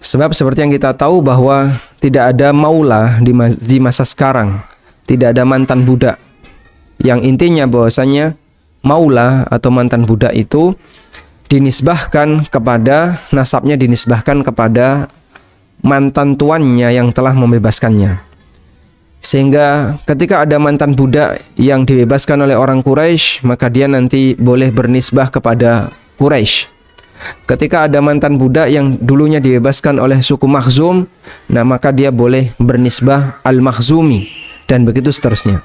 Sebab seperti yang kita tahu bahwa tidak ada maula di masa sekarang, tidak ada mantan budak. Yang intinya bahwasanya maula atau mantan budak itu dinisbahkan kepada, nasabnya dinisbahkan kepada mantan tuannya yang telah membebaskannya. Sehingga ketika ada mantan budak yang dibebaskan oleh orang Quraisy, maka dia nanti boleh bernisbah kepada Quraisy. Ketika ada mantan budak yang dulunya dibebaskan oleh suku Makhzum, nah maka dia boleh bernisbah Al-Makhzumi, dan begitu seterusnya.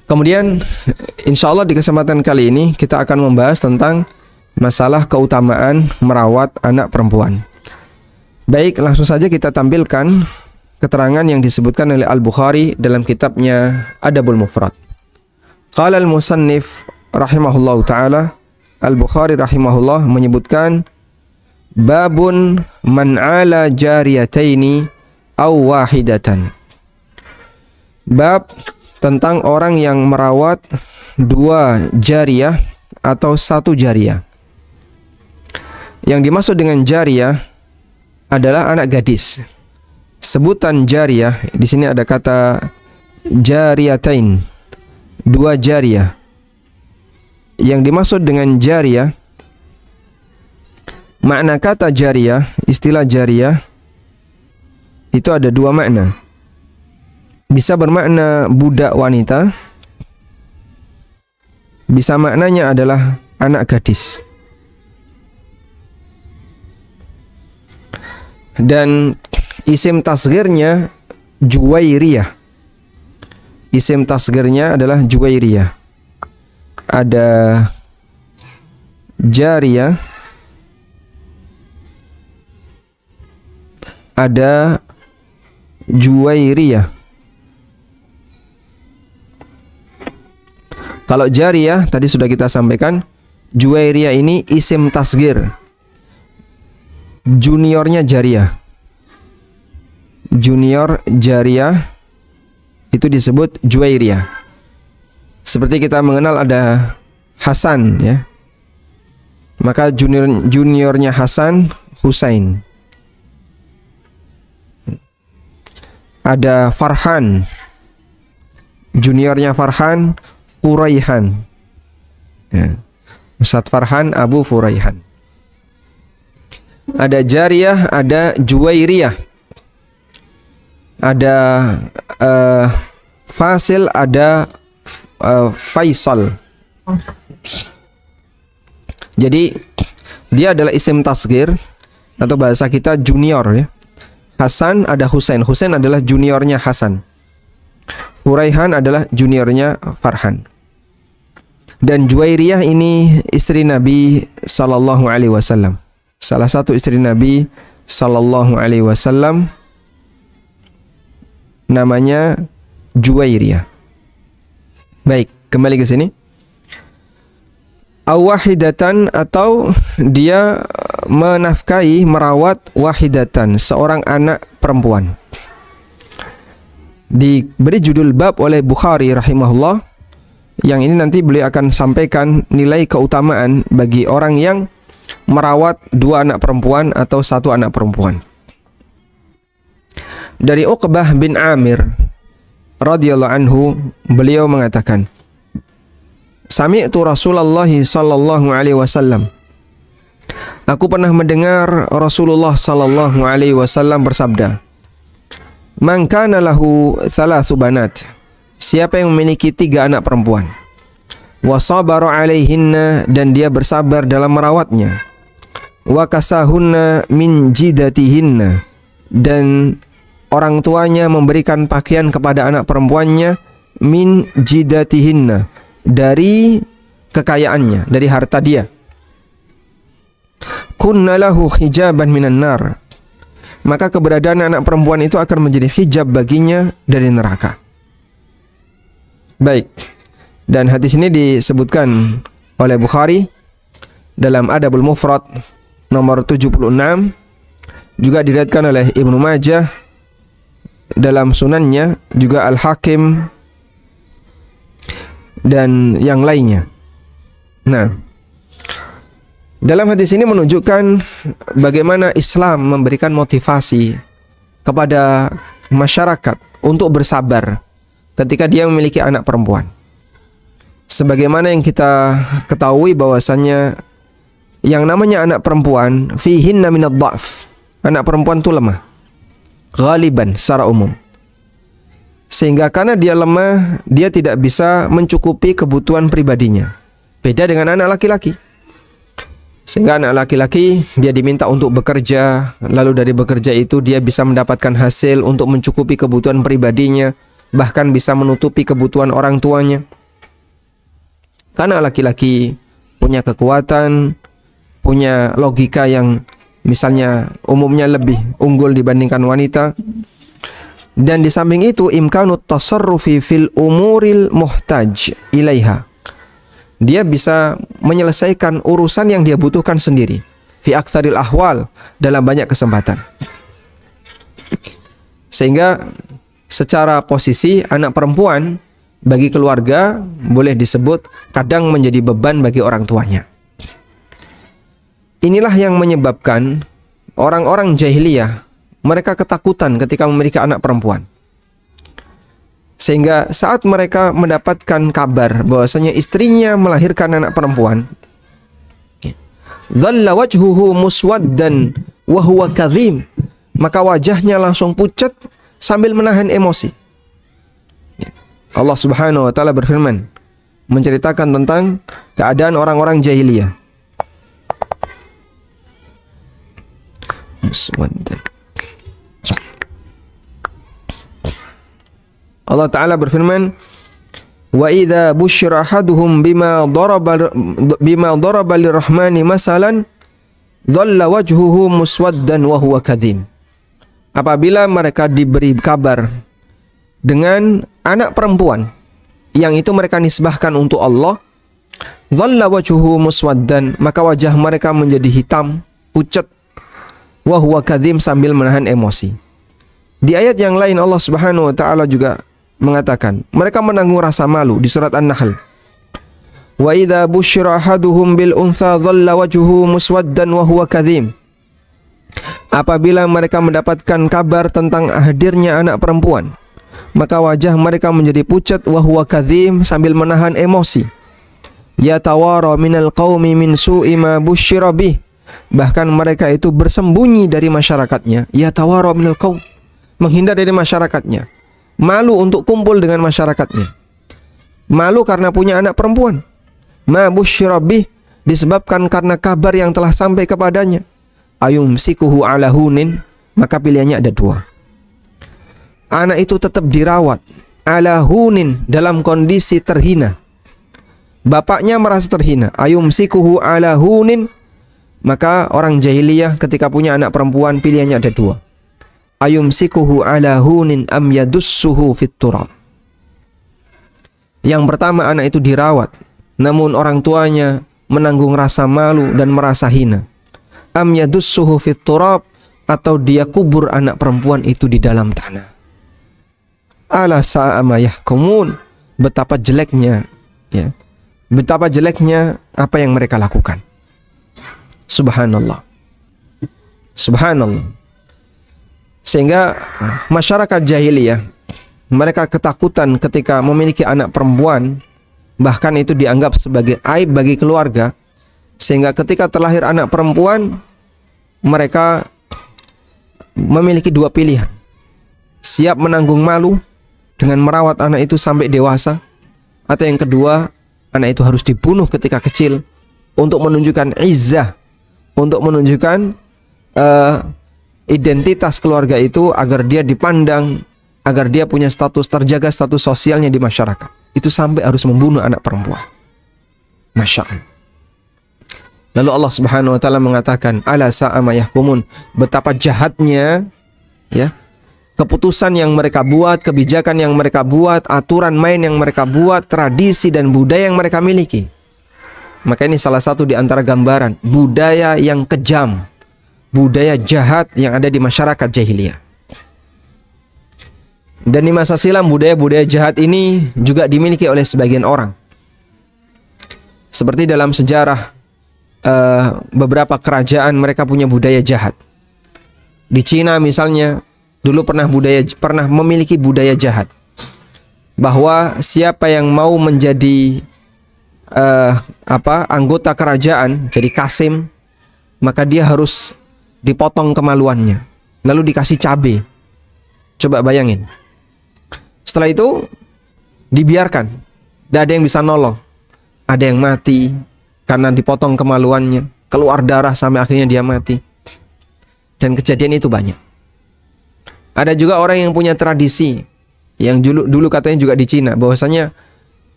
Kemudian insya Allah di kesempatan kali ini kita akan membahas tentang masalah keutamaan merawat anak perempuan. Baik, langsung saja kita tampilkan keterangan yang disebutkan oleh Al-Bukhari dalam kitabnya Adabul Mufrad. Qala al-musannif rahimahullahu ta'ala, Al-Bukhari rahimahullah menyebutkan babun man ala jariyataini aw wahidatan. Bab tentang orang yang merawat dua jariyah atau satu jariyah. Yang dimaksud dengan jariyah adalah anak gadis. Sebutan jariyah di sini ada kata jariyatain, dua jariyah. Yang dimaksud dengan jariyah, makna kata jariyah, istilah jariyah itu ada dua makna. Bisa bermakna budak wanita, bisa maknanya adalah anak gadis. Dan isim tasghirnya Juwairiyah. Isim tasghirnya adalah Juwairiyah. Ada jariyah, ada Juwairiyah. Kalau jariyah tadi sudah kita sampaikan, Juwairiyah ini isim tasghir, juniornya jariyah. Junior jariyah itu disebut Juwairiyah. Seperti kita mengenal ada Hasan, ya. Maka juniornya Hasan Husain. Ada Farhan, juniornya Farhan Furaihan, ya. Ustadz Farhan Abu Furaihan. Ada jariyah, ada Juwairiyah. Ada Fasil, ada Faisal. Jadi dia adalah isim tasghir atau bahasa kita junior, ya. Hasan, ada Husain. Husain adalah juniornya Hasan. Furaihan adalah juniornya Farhan. Dan Juwairiyah ini istri Nabi sallallahu alaihi wasallam. Salah satu istri Nabi sallallahu alaihi wasallam namanya Juwairiyah. Baik, kembali ke sini. Awahidatan, atau dia menafkahi, merawat wahidatan, seorang anak perempuan. Diberi judul bab oleh Bukhari rahimahullah, yang ini nanti beliau akan sampaikan nilai keutamaan bagi orang yang merawat dua anak perempuan atau satu anak perempuan. Dari Uqbah bin Amir radhiyallahu anhu, beliau mengatakan, Sami'tu Rasulullah sallallahu alaihi wasallam. Aku pernah mendengar Rasulullah sallallahu alaihi wasallam bersabda, Man kana lahu thalathu banat. Siapa yang memiliki 3 anak perempuan, wa sabara alaihinna, dan dia bersabar dalam merawatnya, wa kasahunna min jidatihinna, dan orang tuanya memberikan pakaian kepada anak perempuannya, min jidatihinna, dari kekayaannya, dari harta dia. Kunna lahu hijaban minan nar. Maka keberadaan anak perempuan itu akan menjadi hijab baginya dari neraka. Baik. Dan hadis ini disebutkan oleh Bukhari dalam Adabul Mufrad nomor 76, juga diriwayatkan oleh Ibnu Majah dalam sunannya, juga Al-Hakim dan yang lainnya. Nah, Dalam hadis ini menunjukkan bagaimana Islam memberikan motivasi kepada masyarakat untuk bersabar ketika dia memiliki anak perempuan. Sebagaimana yang kita ketahui bahwasannya yang namanya anak perempuan fihinna minad dha'f. Anak perempuan itu lemah. Ghaliban secara umum. Sehingga karena dia lemah, dia tidak bisa mencukupi kebutuhan pribadinya. Beda dengan anak laki-laki. Sehingga anak laki-laki dia diminta untuk bekerja, lalu dari bekerja itu dia bisa mendapatkan hasil untuk mencukupi kebutuhan pribadinya, bahkan bisa menutupi kebutuhan orang tuanya. Karena laki-laki punya kekuatan, punya logika yang misalnya umumnya lebih unggul dibandingkan wanita. Dan di samping itu imkanut tasarrufi fil umuril muhtaj ilaiha. Dia bisa menyelesaikan urusan yang dia butuhkan sendiri. Fi aktsaril ahwal, dalam banyak kesempatan. Sehingga secara posisi anak perempuan bagi keluarga boleh disebut kadang menjadi beban bagi orang tuanya. Inilah yang menyebabkan orang-orang jahiliyah mereka ketakutan ketika memiliki anak perempuan. Sehingga saat mereka mendapatkan kabar bahwasanya istrinya melahirkan anak perempuan, dhalla wajhuhu muswaddan wa huwa kadhim, maka wajahnya langsung pucat sambil menahan emosi. Allah Subhanahu wa taala berfirman menceritakan tentang keadaan orang-orang jahiliyah. Muswaddan. Allah Ta'ala berfirman, wa idza busyira ahaduhum bima daraba lirrahmani masalan dhalla wajhuhu muswaddan wa huwa kadhim. Apabila mereka diberi kabar dengan anak perempuan yang itu mereka nisbahkan untuk Allah, dhalla wajhuhu muswaddan, maka wajah mereka menjadi hitam, pucat, wa huwa kadhim, sambil menahan emosi. Di ayat yang lain Allah Subhanahu wa taala juga mengatakan, mereka menanggung rasa malu di surat An-Nahl. Wa idza busyira ahaduhum bil untha dhalla wajhuhu muswaddan wa huwa kadhim. Apabila mereka mendapatkan kabar tentang hadirnya anak perempuan, maka wajah mereka menjadi pucat, wa huwa kadhim, sambil menahan emosi. Yatawara minal qaumi min su'i ma busyira bih. Bahkan mereka itu bersembunyi dari masyarakatnya. Yatawara minal qaum, menghindar dari masyarakatnya. Malu untuk kumpul dengan masyarakatnya. Malu karena punya anak perempuan. Ma busyira bih, disebabkan karena kabar yang telah sampai kepadanya. Ayumsikuhu ala hunin, maka pilihannya ada dua. Anak itu tetap dirawat ala hunin, dalam kondisi terhina. Bapaknya merasa terhina. Ayumsikuhu ala hunin, maka orang jahiliyah ketika punya anak perempuan pilihannya ada dua. Ayumsikuhu ala hunin am yadussuhu fit turab. Yang pertama, anak itu dirawat, namun orang tuanya menanggung rasa malu dan merasa hina. Am yadussuhu fit turab, atau dia kubur anak perempuan itu di dalam tanah. Ala sa'a ma yahkumun, betapa jeleknya, ya. Betapa jeleknya apa yang mereka lakukan. Subhanallah. Subhanallah. Sehingga masyarakat jahiliyah mereka ketakutan ketika memiliki anak perempuan, bahkan itu dianggap sebagai aib bagi keluarga. Sehingga ketika terlahir anak perempuan, mereka memiliki dua pilihan. Siap menanggung malu dengan merawat anak itu sampai dewasa, atau yang kedua, anak itu harus dibunuh ketika kecil untuk menunjukkan izzah, untuk menunjukkan identitas keluarga itu, agar dia dipandang, agar dia punya status, terjaga status sosialnya di masyarakat. Itu sampai harus membunuh anak perempuan. Masya Allah. Lalu Allah Subhanahu wa taala mengatakan, ala sa'a ma yahkumun, betapa jahatnya, ya, keputusan yang mereka buat, kebijakan yang mereka buat, aturan main yang mereka buat, tradisi dan budaya yang mereka miliki. Maka ini salah satu di antara gambaran budaya yang kejam, budaya jahat yang ada di masyarakat jahiliyah. Dan di masa silam budaya-budaya jahat ini juga dimiliki oleh sebagian orang. Seperti dalam sejarah beberapa kerajaan mereka punya budaya jahat. Di Cina misalnya dulu pernah memiliki budaya jahat, bahwa siapa yang mau menjadi anggota kerajaan, jadi kasim, maka dia harus dipotong kemaluannya, lalu dikasih cabai. Coba bayangin. Setelah itu dibiarkan, tidak ada yang bisa nolong. Ada yang mati karena dipotong kemaluannya, keluar darah sampai akhirnya dia mati. Dan kejadian itu banyak. Ada juga orang yang punya tradisi, yang dulu katanya juga di Cina, bahwasanya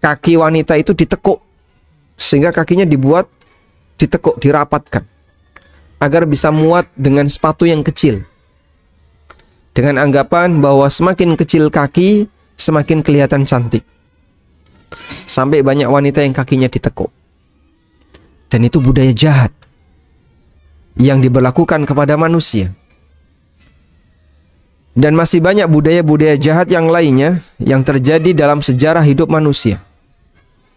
kaki wanita itu ditekuk, sehingga kakinya ditekuk, dirapatkan, agar bisa muat dengan sepatu yang kecil, dengan anggapan bahwa semakin kecil kaki, semakin kelihatan cantik. Sampai banyak wanita yang kakinya ditekuk. Dan itu budaya jahat yang diberlakukan kepada manusia. Dan masih banyak budaya-budaya jahat yang lainnya yang terjadi dalam sejarah hidup manusia.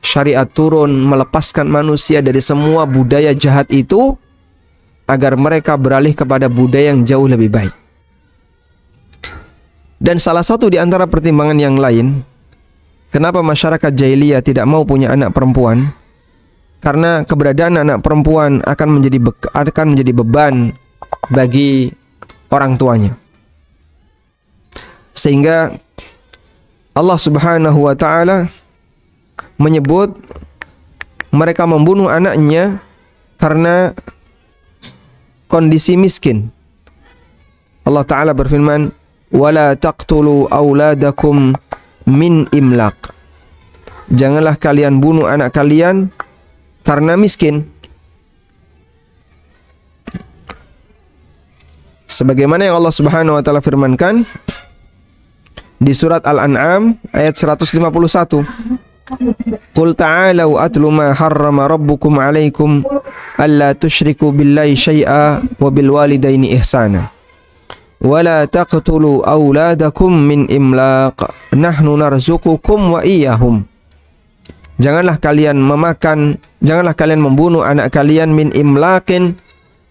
Syariat turun melepaskan manusia dari semua budaya jahat itu agar mereka beralih kepada budaya yang jauh lebih baik. Dan salah satu di antara pertimbangan yang lain, kenapa masyarakat jahiliyah tidak mau punya anak perempuan, karena keberadaan anak perempuan akan menjadi beban bagi orang tuanya. Sehingga Allah Subhanahu wa taala menyebut mereka membunuh anaknya karena kondisi miskin. Allah taala berfirman, "Wala taqtulu auladakum min imlaq." Janganlah kalian bunuh anak kalian karena miskin. Sebagaimana yang Allah Subhanahu wa taala firmankan di surat Al-An'am ayat 151. Qul ta'alau atlu ma harrama rabbukum 'alaikum alla tusyriku billahi syai'a wa bil walidaini ihsana. Wa la taqtulu auladakum min imlaq nahnu narzuqukum wa iyyahum. Janganlah kalian membunuh anak kalian min imlaqin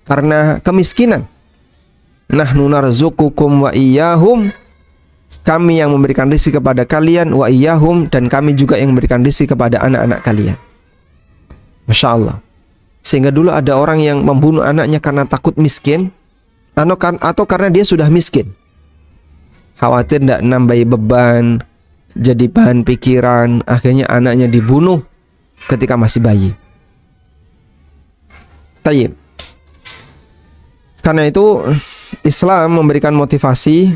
karena kemiskinan. Nahnu narzuqukum wa iyyahum. Kami yang memberikan rezeki kepada kalian, wa iyyahum, dan kami juga yang memberikan rezeki kepada anak-anak kalian. Masya Allah. Sehingga dulu ada orang yang membunuh anaknya karena takut miskin, atau karena dia sudah miskin, khawatir tidak nambahi beban, jadi bahan pikiran, akhirnya anaknya dibunuh ketika masih bayi. Tayyib. Karena itu Islam memberikan motivasi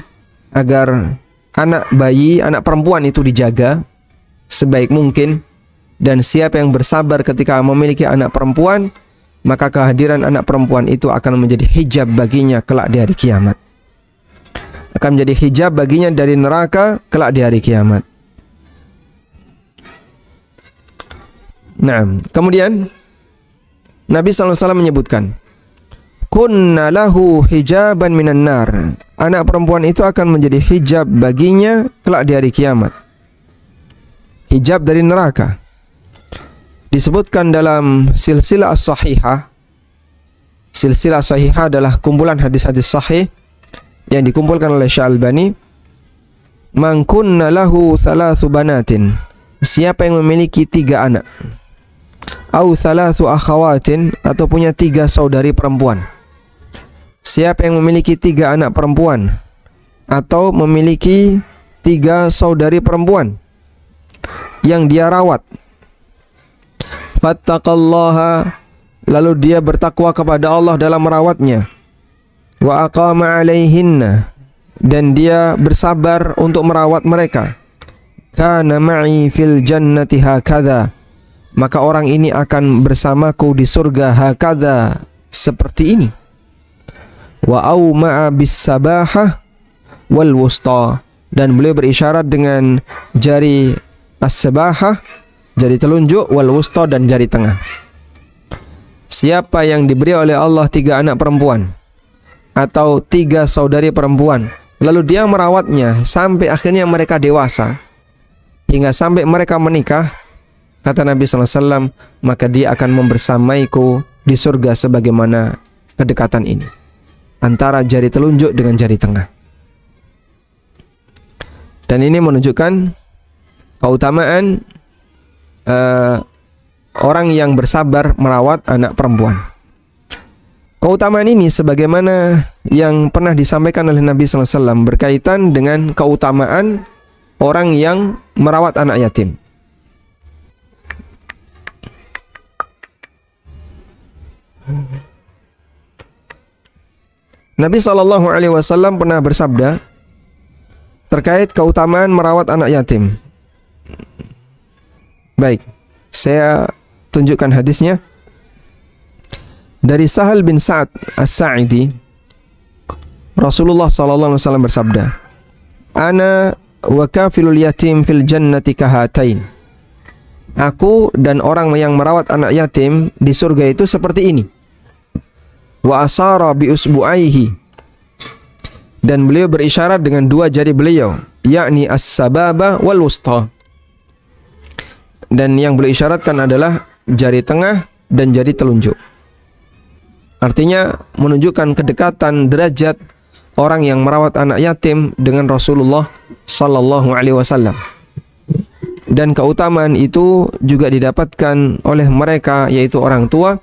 agar anak perempuan itu dijaga sebaik mungkin, dan siapa yang bersabar ketika memiliki anak perempuan, maka kehadiran anak perempuan itu akan menjadi hijab baginya kelak di hari kiamat. Akan menjadi hijab baginya dari neraka kelak di hari kiamat. Nah, kemudian Nabi SAW menyebutkan, kunna lahu hijaban minan nar. Anak perempuan itu akan menjadi hijab baginya kelak di hari kiamat. Hijab dari neraka. Disebutkan dalam silsilah as-sahihah. Silsilah sahihah adalah kumpulan hadis-hadis sahih yang dikumpulkan oleh Syalbani. Man kunna lahu thalathu banatin. Siapa yang memiliki 3 anak. Au thalathu akhawatin, atau punya 3 saudari perempuan. Siapa yang memiliki 3 anak perempuan atau memiliki 3 saudari perempuan yang dia rawat, fattaqallaha, lalu dia bertakwa kepada Allah dalam merawatnya, wa aqama alaihinna, dan dia bersabar untuk merawat mereka, kana ma'i fil jannati hakadha, maka orang ini akan bersamaku di surga hakadha, seperti ini. Wa au ma'a bis sabahah wal wusta, dan beliau berisyarat dengan jari as-sabahah, jari telunjuk, wal wusta, dan jari tengah. Siapa yang diberi oleh Allah 3 anak perempuan atau 3 saudari perempuan, lalu dia merawatnya sampai akhirnya mereka dewasa, hingga sampai mereka menikah, kata Nabi SAW, maka dia akan membersamaiku di di surga sebagaimana kedekatan ini antara jari telunjuk dengan jari tengah. Dan ini menunjukkan keutamaan orang yang bersabar merawat anak perempuan. Keutamaan ini sebagaimana yang pernah disampaikan oleh Nabi SAW berkaitan dengan keutamaan orang yang merawat anak yatim. Nabi SAW pernah bersabda terkait keutamaan merawat anak yatim. Baik, saya tunjukkan hadisnya. Dari Sahal bin Sa'ad As-Sa'idi, Rasulullah SAW bersabda, "Ana wa kafilul yatim fil jannati kahatain." Aku dan orang yang merawat anak yatim di surga itu seperti ini. Wa asara bi usbu'aihi. Dan beliau berisyarat dengan dua jari beliau, yakni as-sababa wal wusta. Dan yang beliau isyaratkan adalah jari tengah dan jari telunjuk. Artinya menunjukkan kedekatan derajat orang yang merawat anak yatim dengan Rasulullah sallallahu alaihi wasallam. Dan keutamaan itu juga didapatkan oleh mereka, yaitu orang tua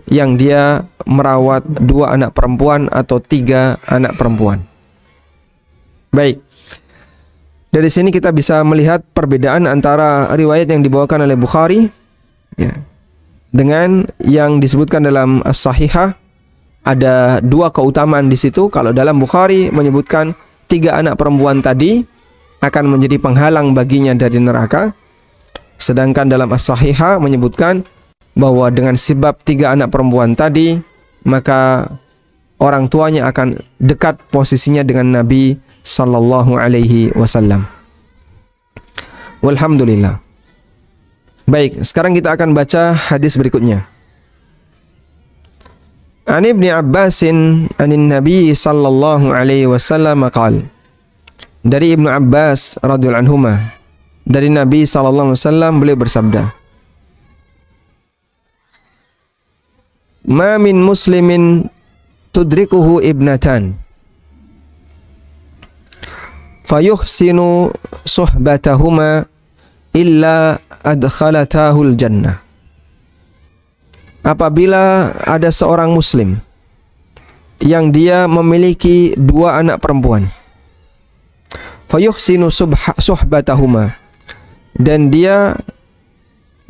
yang dia merawat 2 anak perempuan atau 3 anak perempuan. Baik. Dari sini kita bisa melihat perbedaan antara riwayat yang dibawakan oleh Bukhari ya, dengan yang disebutkan dalam As-Sahihah. Ada 2 keutamaan di situ. Kalau dalam Bukhari menyebutkan 3 anak perempuan tadi akan menjadi penghalang baginya dari neraka. Sedangkan dalam As-Sahihah menyebutkan bahwa dengan sebab 3 anak perempuan tadi, maka orang tuanya akan dekat posisinya dengan Nabi sallallahu alaihi wasallam. Walhamdulillah. Baik, sekarang kita akan baca hadis berikutnya. An Ibnu Abbasin anin Nabi sallallahu alaihi wasallam qala. Dari Ibnu Abbas radhiyallahu anhuma, dari Nabi sallallahu alaihi wasallam beliau bersabda, "Ma min muslimin tudrikuhu ibnatan fayuhsinu suhbatahuma illa adkhalatahul jannah." Apabila ada seorang muslim yang dia memiliki 2 anak perempuan, fayuhsinu suhbatahuma, dan dia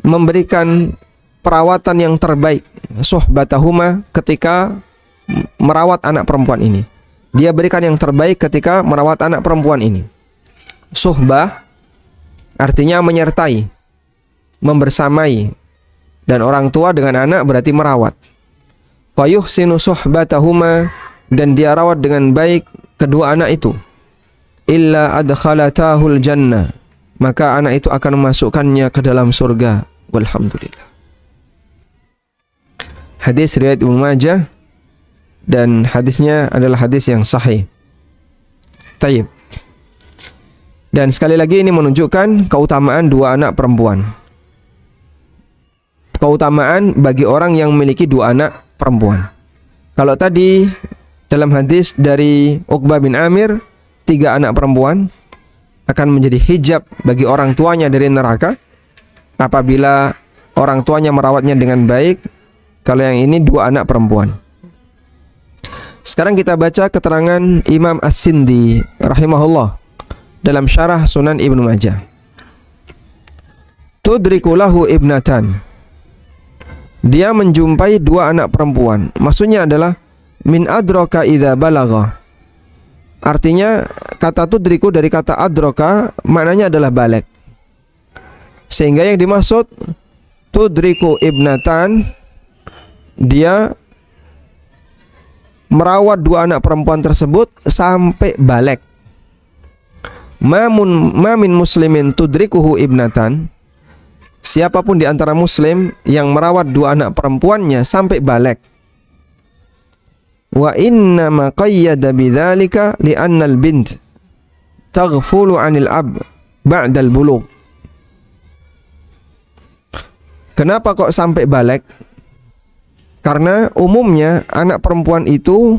memberikan perawatan yang terbaik, suhbatahuma, ketika merawat anak perempuan ini. Dia berikan yang terbaik ketika merawat anak perempuan ini. Suhbah artinya menyertai, membersamai. Dan orang tua dengan anak berarti merawat. Fayuhsinu suhbatahuma, dan dia rawat dengan baik kedua anak itu. Illa adkhalatahul jannah, maka anak itu akan memasukkannya ke dalam surga. Walhamdulillah. Hadis riwayat Ibnu Majah, dan hadisnya adalah hadis yang sahih. Tayyib. Dan sekali lagi ini menunjukkan keutamaan 2 anak perempuan. Keutamaan bagi orang yang memiliki 2 anak perempuan. Kalau tadi dalam hadis dari Uqbah bin Amir, 3 anak perempuan akan menjadi hijab bagi orang tuanya dari neraka apabila orang tuanya merawatnya dengan baik. Kalau yang ini 2 anak perempuan. Sekarang kita baca keterangan Imam As-Sindi rahimahullah dalam syarah Sunan Ibnu Majah. Tudriku lahu ibnatan, dia menjumpai 2 anak perempuan. Maksudnya adalah min adraka idza balagha. Artinya kata tudriku dari kata adraka maknanya adalah balik. Sehingga yang dimaksud tudriku ibnatan, dia merawat 2 anak perempuan tersebut sampai balik. Ma min muslimin tudrikuhu ibnatan, siapapun di antara muslim yang merawat 2 anak perempuannya sampai balik. Wa inna ma qayyada bidzalika li'anna al-bint taghfulu 'anil ab ba'da al-bulugh. Kenapa kok sampai balik? Karena umumnya anak perempuan itu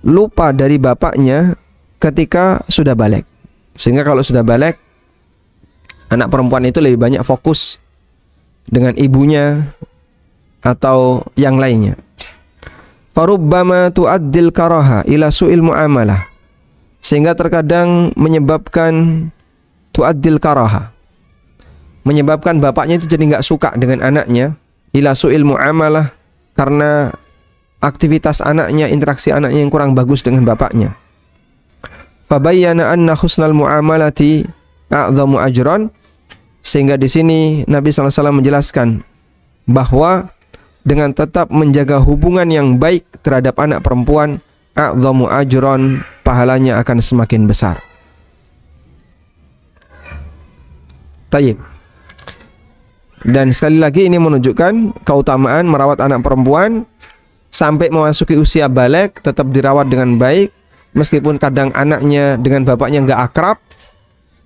lupa dari bapaknya ketika sudah balik. Sehingga kalau sudah balik, anak perempuan itu lebih banyak fokus dengan ibunya atau yang lainnya. Farubbama tu'addil karaha ila su'il muamalah. Sehingga terkadang menyebabkan tu'addil karaha, menyebabkan bapaknya itu jadi nggak suka dengan anaknya, ila su'il muamalah, karena aktivitas anaknya, interaksi anaknya yang kurang bagus dengan bapaknya. Fabayyana anna husnal muamalati a'dhamu ajran. Sehingga di sini Nabi SAW menjelaskan bahwa dengan tetap menjaga hubungan yang baik terhadap anak perempuan, a'dhamu ajran, pahalanya akan semakin besar. Tayyib. Dan sekali lagi ini menunjukkan keutamaan merawat anak perempuan sampai memasuki usia balik, tetap dirawat dengan baik, meskipun kadang anaknya dengan bapaknya nggak akrab,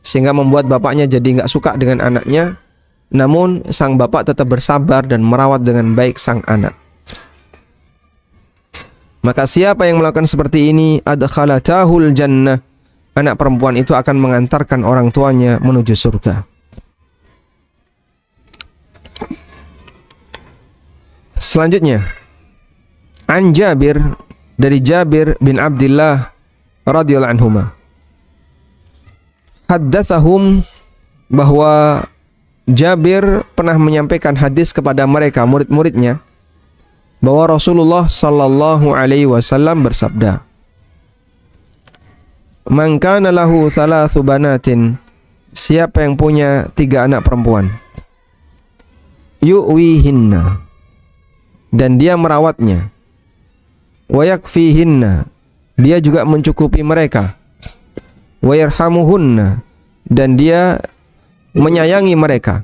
sehingga membuat bapaknya jadi nggak suka dengan anaknya. Namun sang bapak tetap bersabar dan merawat dengan baik sang anak. Maka siapa yang melakukan seperti ini, adkhalatahul jannah, anak perempuan itu akan mengantarkan orang tuanya menuju surga. Selanjutnya, an Jabir, dari Jabir bin Abdullah radhiyallahu anhuma, haddatsahum, bahwa Jabir pernah menyampaikan hadis kepada mereka, murid-muridnya, bahwa Rasulullah sallallahu alaihi wasallam bersabda, "Man kana lahu thalathu banatin," siapa yang punya 3 anak perempuan, yu'wihinna, dan dia merawatnya, wa yakfihinna, dia juga mencukupi mereka, wa yarhamuhunna, dan dia menyayangi mereka.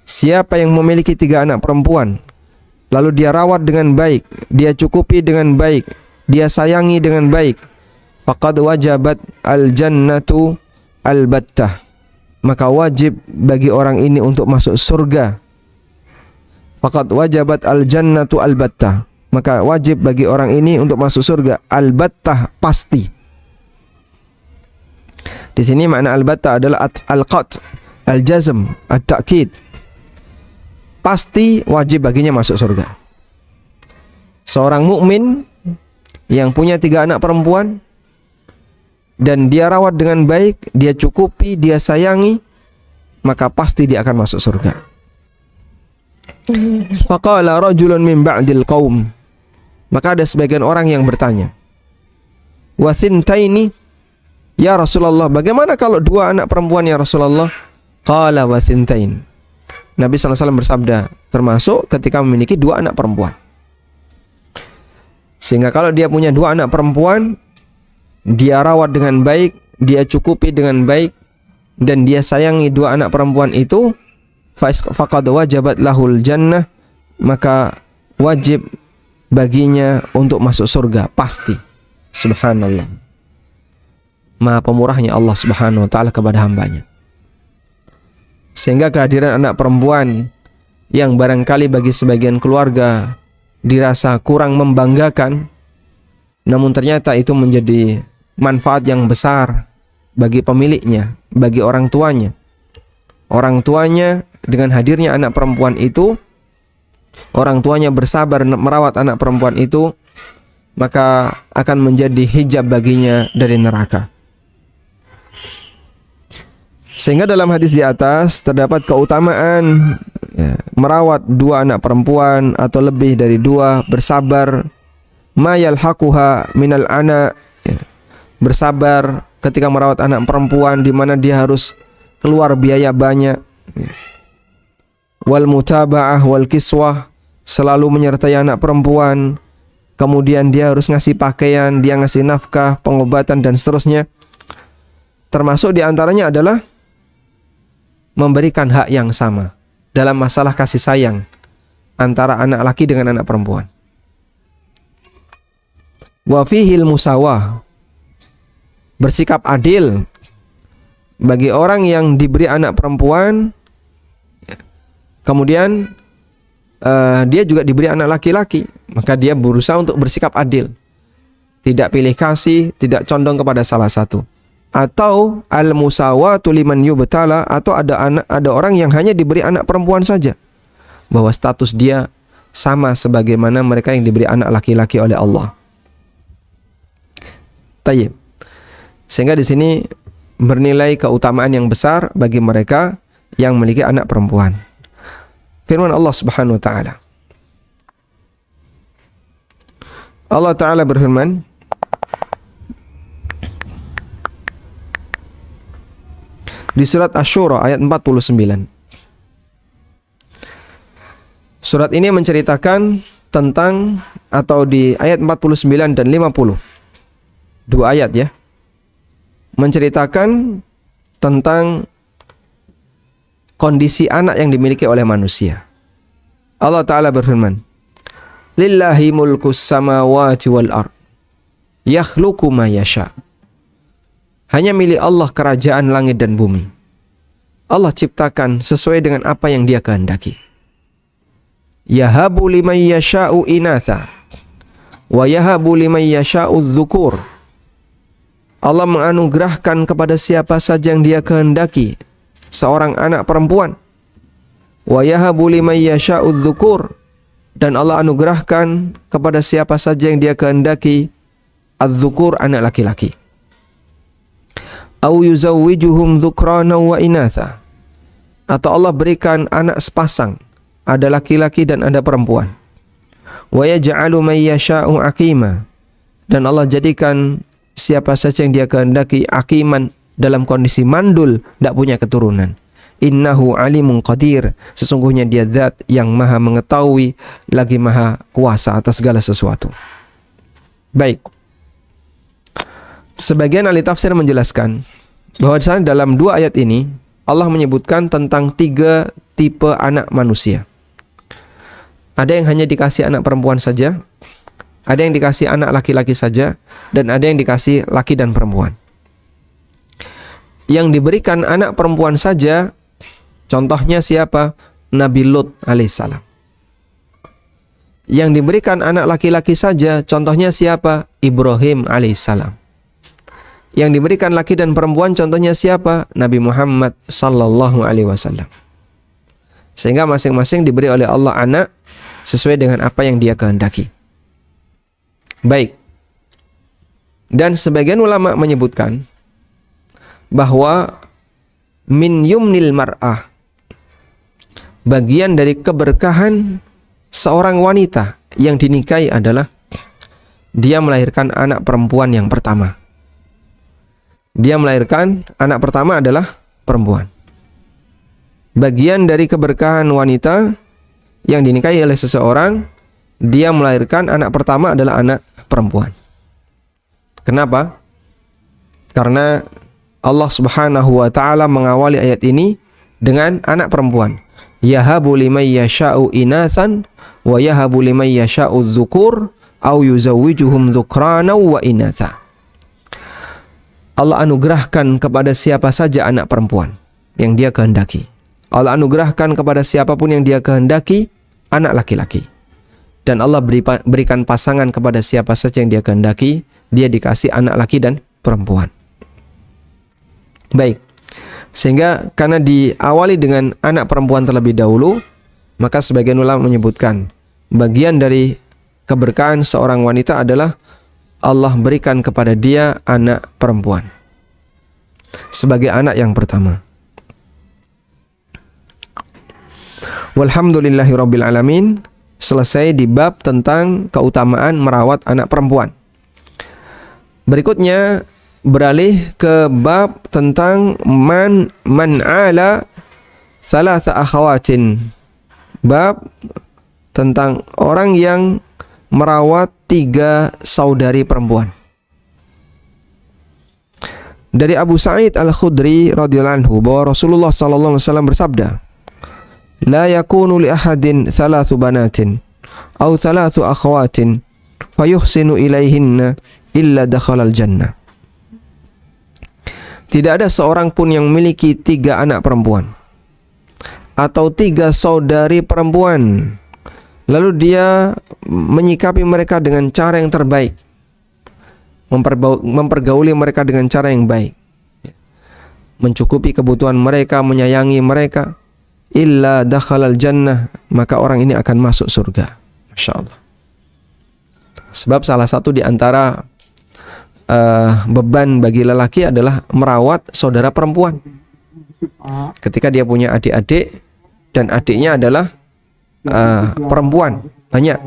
Siapa yang memiliki 3 anak perempuan, lalu dia rawat dengan baik, dia cukupi dengan baik, dia sayangi dengan baik, faqad wajabat al-jannatu al-battah, maka wajib bagi orang ini untuk masuk surga. Faqad wajabat al-jannatu al-battah, maka wajib bagi orang ini untuk masuk surga. Al-battah, pasti. Di sini makna al-battah adalah al-qat, al-jazm, at-ta'kid. Pasti wajib baginya masuk surga. Seorang mukmin yang punya 3 anak perempuan dan dia rawat dengan baik, dia cukupi, dia sayangi, maka pasti dia akan masuk surga. Faqala rajulun min ba'dil qaum, maka ada sebagian orang yang bertanya, wa thintaini ya Rasulullah, bagaimana kalau 2 anak perempuan ya Rasulullah? Qala wa thintain, Nabi SAW bersabda, termasuk ketika memiliki 2 anak perempuan. Sehingga kalau dia punya 2 anak perempuan, dia rawat dengan baik, dia cukupi dengan baik, dan dia sayangi 2 anak perempuan itu, faqad wajabat lahul jannah, maka wajib baginya untuk masuk surga, pasti. Subhanallah, Maha pemurahnya Allah Subhanahu wa ta'ala kepada hambanya. Sehingga kehadiran anak perempuan yang barangkali bagi sebagian keluarga dirasa kurang membanggakan, namun ternyata itu menjadi manfaat yang besar bagi pemiliknya, bagi orang tuanya. Orang tuanya dengan hadirnya anak perempuan itu, orang tuanya bersabar merawat anak perempuan itu, maka akan menjadi hijab baginya dari neraka. Sehingga dalam hadis di atas terdapat keutamaan merawat 2 anak perempuan atau lebih dari 2, bersabar, ma yalhaquha minal ana, bersabar ketika merawat anak perempuan di mana dia harus keluar biaya banyak, wal mutaba'ah wal kiswah, selalu menyertai anak perempuan, kemudian dia harus ngasih pakaian, dia ngasih nafkah, pengobatan, dan seterusnya. Termasuk diantaranya adalah memberikan hak yang sama dalam masalah kasih sayang antara anak laki dengan anak perempuan. Wa fihil musawah, bersikap adil bagi orang yang diberi anak perempuan, kemudian dia juga diberi anak laki-laki, maka dia berusaha untuk bersikap adil, tidak pilih kasih, tidak condong kepada salah satu. Atau al-musawatu liman yubtala, atau ada orang yang hanya diberi anak perempuan saja, bahwa status dia sama sebagaimana mereka yang diberi anak laki-laki oleh Allah. Tayyib. Sehingga di sini bernilai keutamaan yang besar bagi mereka yang memiliki anak perempuan. Firman Allah Subhanahu wa taala. Allah taala berfirman, di surat Asy-Syura ayat 49. Surat ini menceritakan tentang, atau di ayat 49 dan 50. Dua ayat ya. Menceritakan tentang kondisi anak yang dimiliki oleh manusia. Allah Ta'ala berfirman, Lillahi mulkus samawati wal ard, yakhluqu ma yasha. Hanya milik Allah kerajaan langit dan bumi. Allah ciptakan sesuai dengan apa yang Dia kehendaki. Yahabu liman yasha'u inatha, wa yahabu liman yasha'u dzukur. Allah menganugerahkan kepada siapa saja yang Dia kehendaki seorang anak perempuan. Wa yahabu liman yasha'u dzukur, dan Allah anugerahkan kepada siapa saja yang Dia kehendaki adz-dzukur, anak laki-laki. Au yuzawwijuhum dzukrana wa inatha, atau Allah berikan anak sepasang, ada laki-laki dan ada perempuan. Wa yaj'alu man yasha'u aqima, dan Allah jadikan siapa saja yang Dia kehendaki aqiman, dalam kondisi mandul, tidak punya keturunan. Innahu alimun qadir, sesungguhnya Dia zat yang maha mengetahui lagi maha kuasa atas segala sesuatu. Baik. Sebagian ahli tafsir menjelaskan bahwa di sana dalam dua ayat ini Allah menyebutkan tentang tiga tipe anak manusia. Ada yang hanya dikasih anak perempuan saja, ada yang dikasih anak laki-laki saja, dan ada yang dikasih laki dan perempuan. Yang diberikan anak perempuan saja, contohnya siapa? Nabi Lut alaihissalam. Yang diberikan anak laki-laki saja, contohnya siapa? Ibrahim alaihissalam. Yang diberikan laki dan perempuan, contohnya siapa? Nabi Muhammad sallallahu alaihi wasallam. Sehingga masing-masing diberi oleh Allah anak sesuai dengan apa yang Dia kehendaki. Baik. Dan sebagian ulama menyebutkan bahwa min yumnil mar'ah, bagian dari keberkahan seorang wanita yang dinikahi adalah dia melahirkan anak perempuan yang pertama. Dia melahirkan anak pertama adalah perempuan. Bagian dari keberkahan wanita yang dinikahi oleh seseorang, dia melahirkan anak pertama adalah anak perempuan. Kenapa? Karena Allah Subhanahu wa taala mengawali ayat ini dengan anak perempuan. Yahabu liman yasha'u inathan wa yahabu liman yasha'u dzukur au yuzawwijuhum dzukrana wa inatha. Allah anugerahkan kepada siapa saja anak perempuan yang Dia kehendaki. Allah anugerahkan kepada siapapun yang Dia kehendaki anak laki-laki. Dan Allah berikan pasangan kepada siapa saja yang Dia kehendaki, Dia dikasih anak laki dan perempuan. Baik. Sehingga karena diawali dengan anak perempuan terlebih dahulu, maka sebagian ulama menyebutkan bagian dari keberkahan seorang wanita adalah Allah berikan kepada dia anak perempuan sebagai anak yang pertama. Walhamdulillahirabbil alamin. Selesai di bab tentang keutamaan merawat anak perempuan. Berikutnya beralih ke bab tentang man ala thalatha akhawatin. Bab tentang orang yang merawat 3 saudari perempuan. Dari Abu Sa'id Al-Khudri radhiyallahu anhu bahwa Rasulullah sallallahu alaihi wasallam bersabda, "La yakunu li ahadin thalathu banatin aw thalathu akhawatin fayuhsinu ilaihinna illa dakhalal jannah." Tidak ada seorang pun yang memiliki 3 anak perempuan atau 3 saudari perempuan lalu dia menyikapi mereka dengan cara yang terbaik, mempergauli mereka dengan cara yang baik, mencukupi kebutuhan mereka, menyayangi mereka, illa dakhalal jannah, maka orang ini akan masuk surga. Masya Allah. Sebab salah satu di antara beban bagi lelaki adalah merawat saudara perempuan. Ketika dia punya adik-adik dan adiknya adalah perempuan banyak,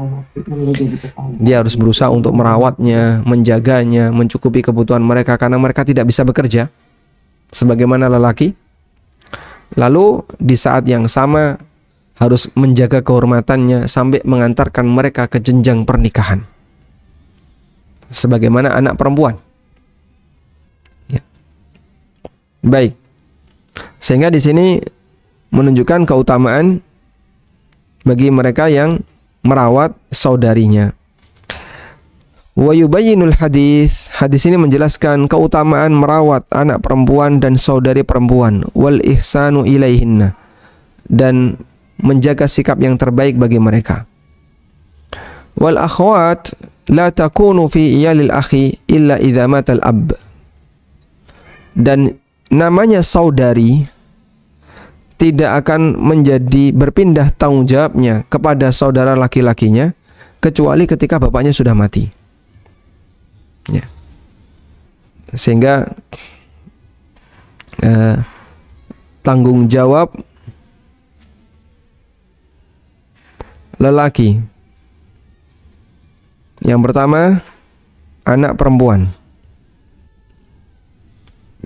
dia harus berusaha untuk merawatnya, menjaganya, mencukupi kebutuhan mereka karena mereka tidak bisa bekerja sebagaimana lelaki. Lalu di saat yang sama harus menjaga kehormatannya sampai mengantarkan mereka ke jenjang pernikahan sebagaimana anak perempuan. Ya. Baik. Sehingga di sini menunjukkan keutamaan bagi mereka yang merawat saudarinya. Wa yubayyinul hadis. Hadis ini menjelaskan keutamaan merawat anak perempuan dan saudari perempuan, wal ihsanu ilaihinna, dan menjaga sikap yang terbaik bagi mereka. Wal akhwat la takunu fi iyalil akhi illa idza mata al-ab. Dan namanya saudari tidak akan menjadi berpindah tanggung jawabnya kepada saudara laki-lakinya kecuali ketika bapaknya sudah mati. Ya. Sehingga tanggung jawab lelaki yang pertama anak perempuan,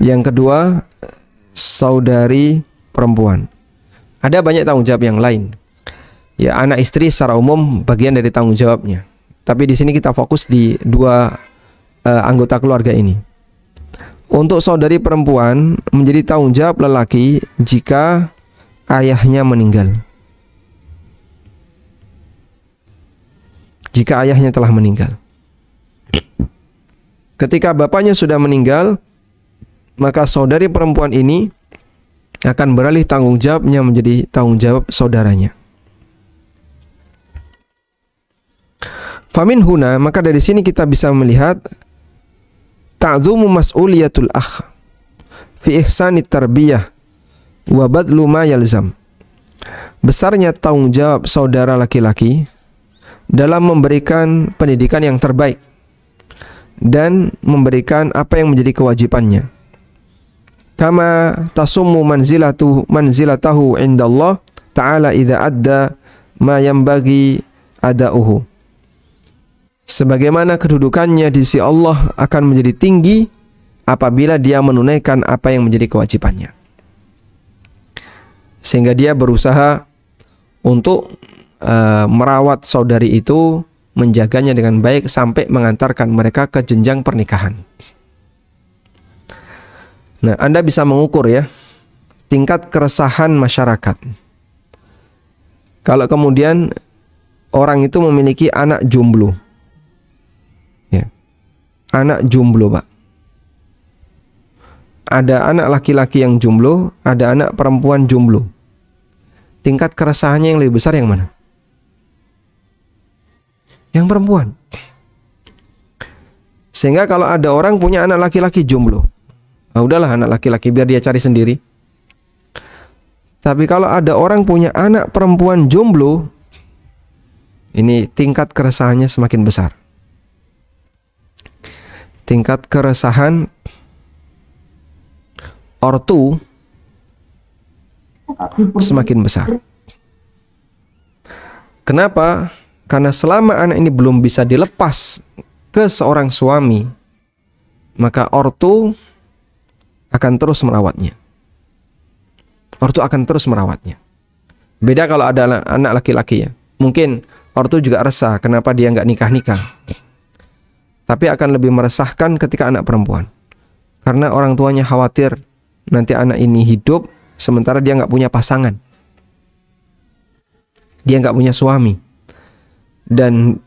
yang kedua saudari perempuan. Ada banyak tanggung jawab yang lain. Ya, anak istri secara umum bagian dari tanggung jawabnya. Tapi di sini kita fokus di dua anggota keluarga ini. Untuk saudari perempuan menjadi tanggung jawab lelaki jika ayahnya meninggal. Jika ayahnya telah meninggal. Ketika bapaknya sudah meninggal, maka saudari perempuan ini akan beralih tanggung jawabnya menjadi tanggung jawab saudaranya. Famin huna, maka dari sini kita bisa melihat ta'zumu mas'uliyatul akh fi ihsanit tarbiyah wa badlu ma yalzam. Besarnya tanggung jawab saudara laki-laki dalam memberikan pendidikan yang terbaik dan memberikan apa yang menjadi kewajibannya. Kama tasummu manzilatahu indallah ta'ala idza adda ma yanbaghi ada'uhu. Sebagaimana kedudukannya di sisi Allah akan menjadi tinggi apabila dia menunaikan apa yang menjadi kewajibannya. Sehingga dia berusaha untuk merawat saudari itu, menjaganya dengan baik sampai mengantarkan mereka ke jenjang pernikahan. Nah, Anda bisa mengukur ya tingkat keresahan masyarakat. Kalau kemudian orang itu memiliki anak jomblo, ya, anak jomblo, Pak. Ada anak laki-laki yang jomblo, ada anak perempuan jomblo. Tingkat keresahannya yang lebih besar yang mana? Yang perempuan. Sehingga kalau ada orang punya anak laki-laki jomblo, udahlah anak laki-laki biar dia cari sendiri. Tapi kalau ada orang punya anak perempuan jomblo, ini tingkat keresahannya semakin besar. Tingkat keresahan ortu semakin besar. Kenapa? Karena selama anak ini belum bisa dilepas ke seorang suami, maka ortu akan terus merawatnya. Ortu akan terus merawatnya. Beda kalau ada anak laki-laki ya. Mungkin ortu juga resah kenapa dia nggak nikah-nikah. Tapi akan lebih meresahkan ketika anak perempuan. Karena orang tuanya khawatir nanti anak ini hidup sementara dia nggak punya pasangan. Dia nggak punya suami. Dan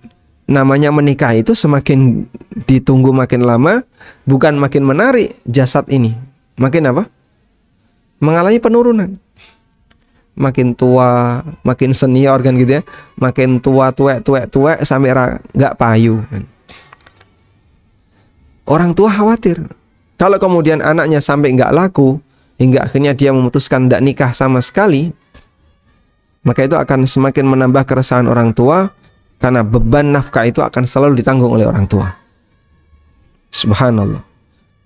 namanya menikah itu semakin ditunggu makin lama, bukan makin menarik jasad ini. Makin apa? Mengalami penurunan. makin tua, makin senior kan gitu ya, makin tua tuwek sampai nggak payu kan. Orang tua khawatir kalau kemudian anaknya sampai nggak laku hingga akhirnya dia memutuskan tidak nikah sama sekali, maka itu akan semakin menambah keresahan orang tua karena beban nafkah itu akan selalu ditanggung oleh orang tua. Subhanallah.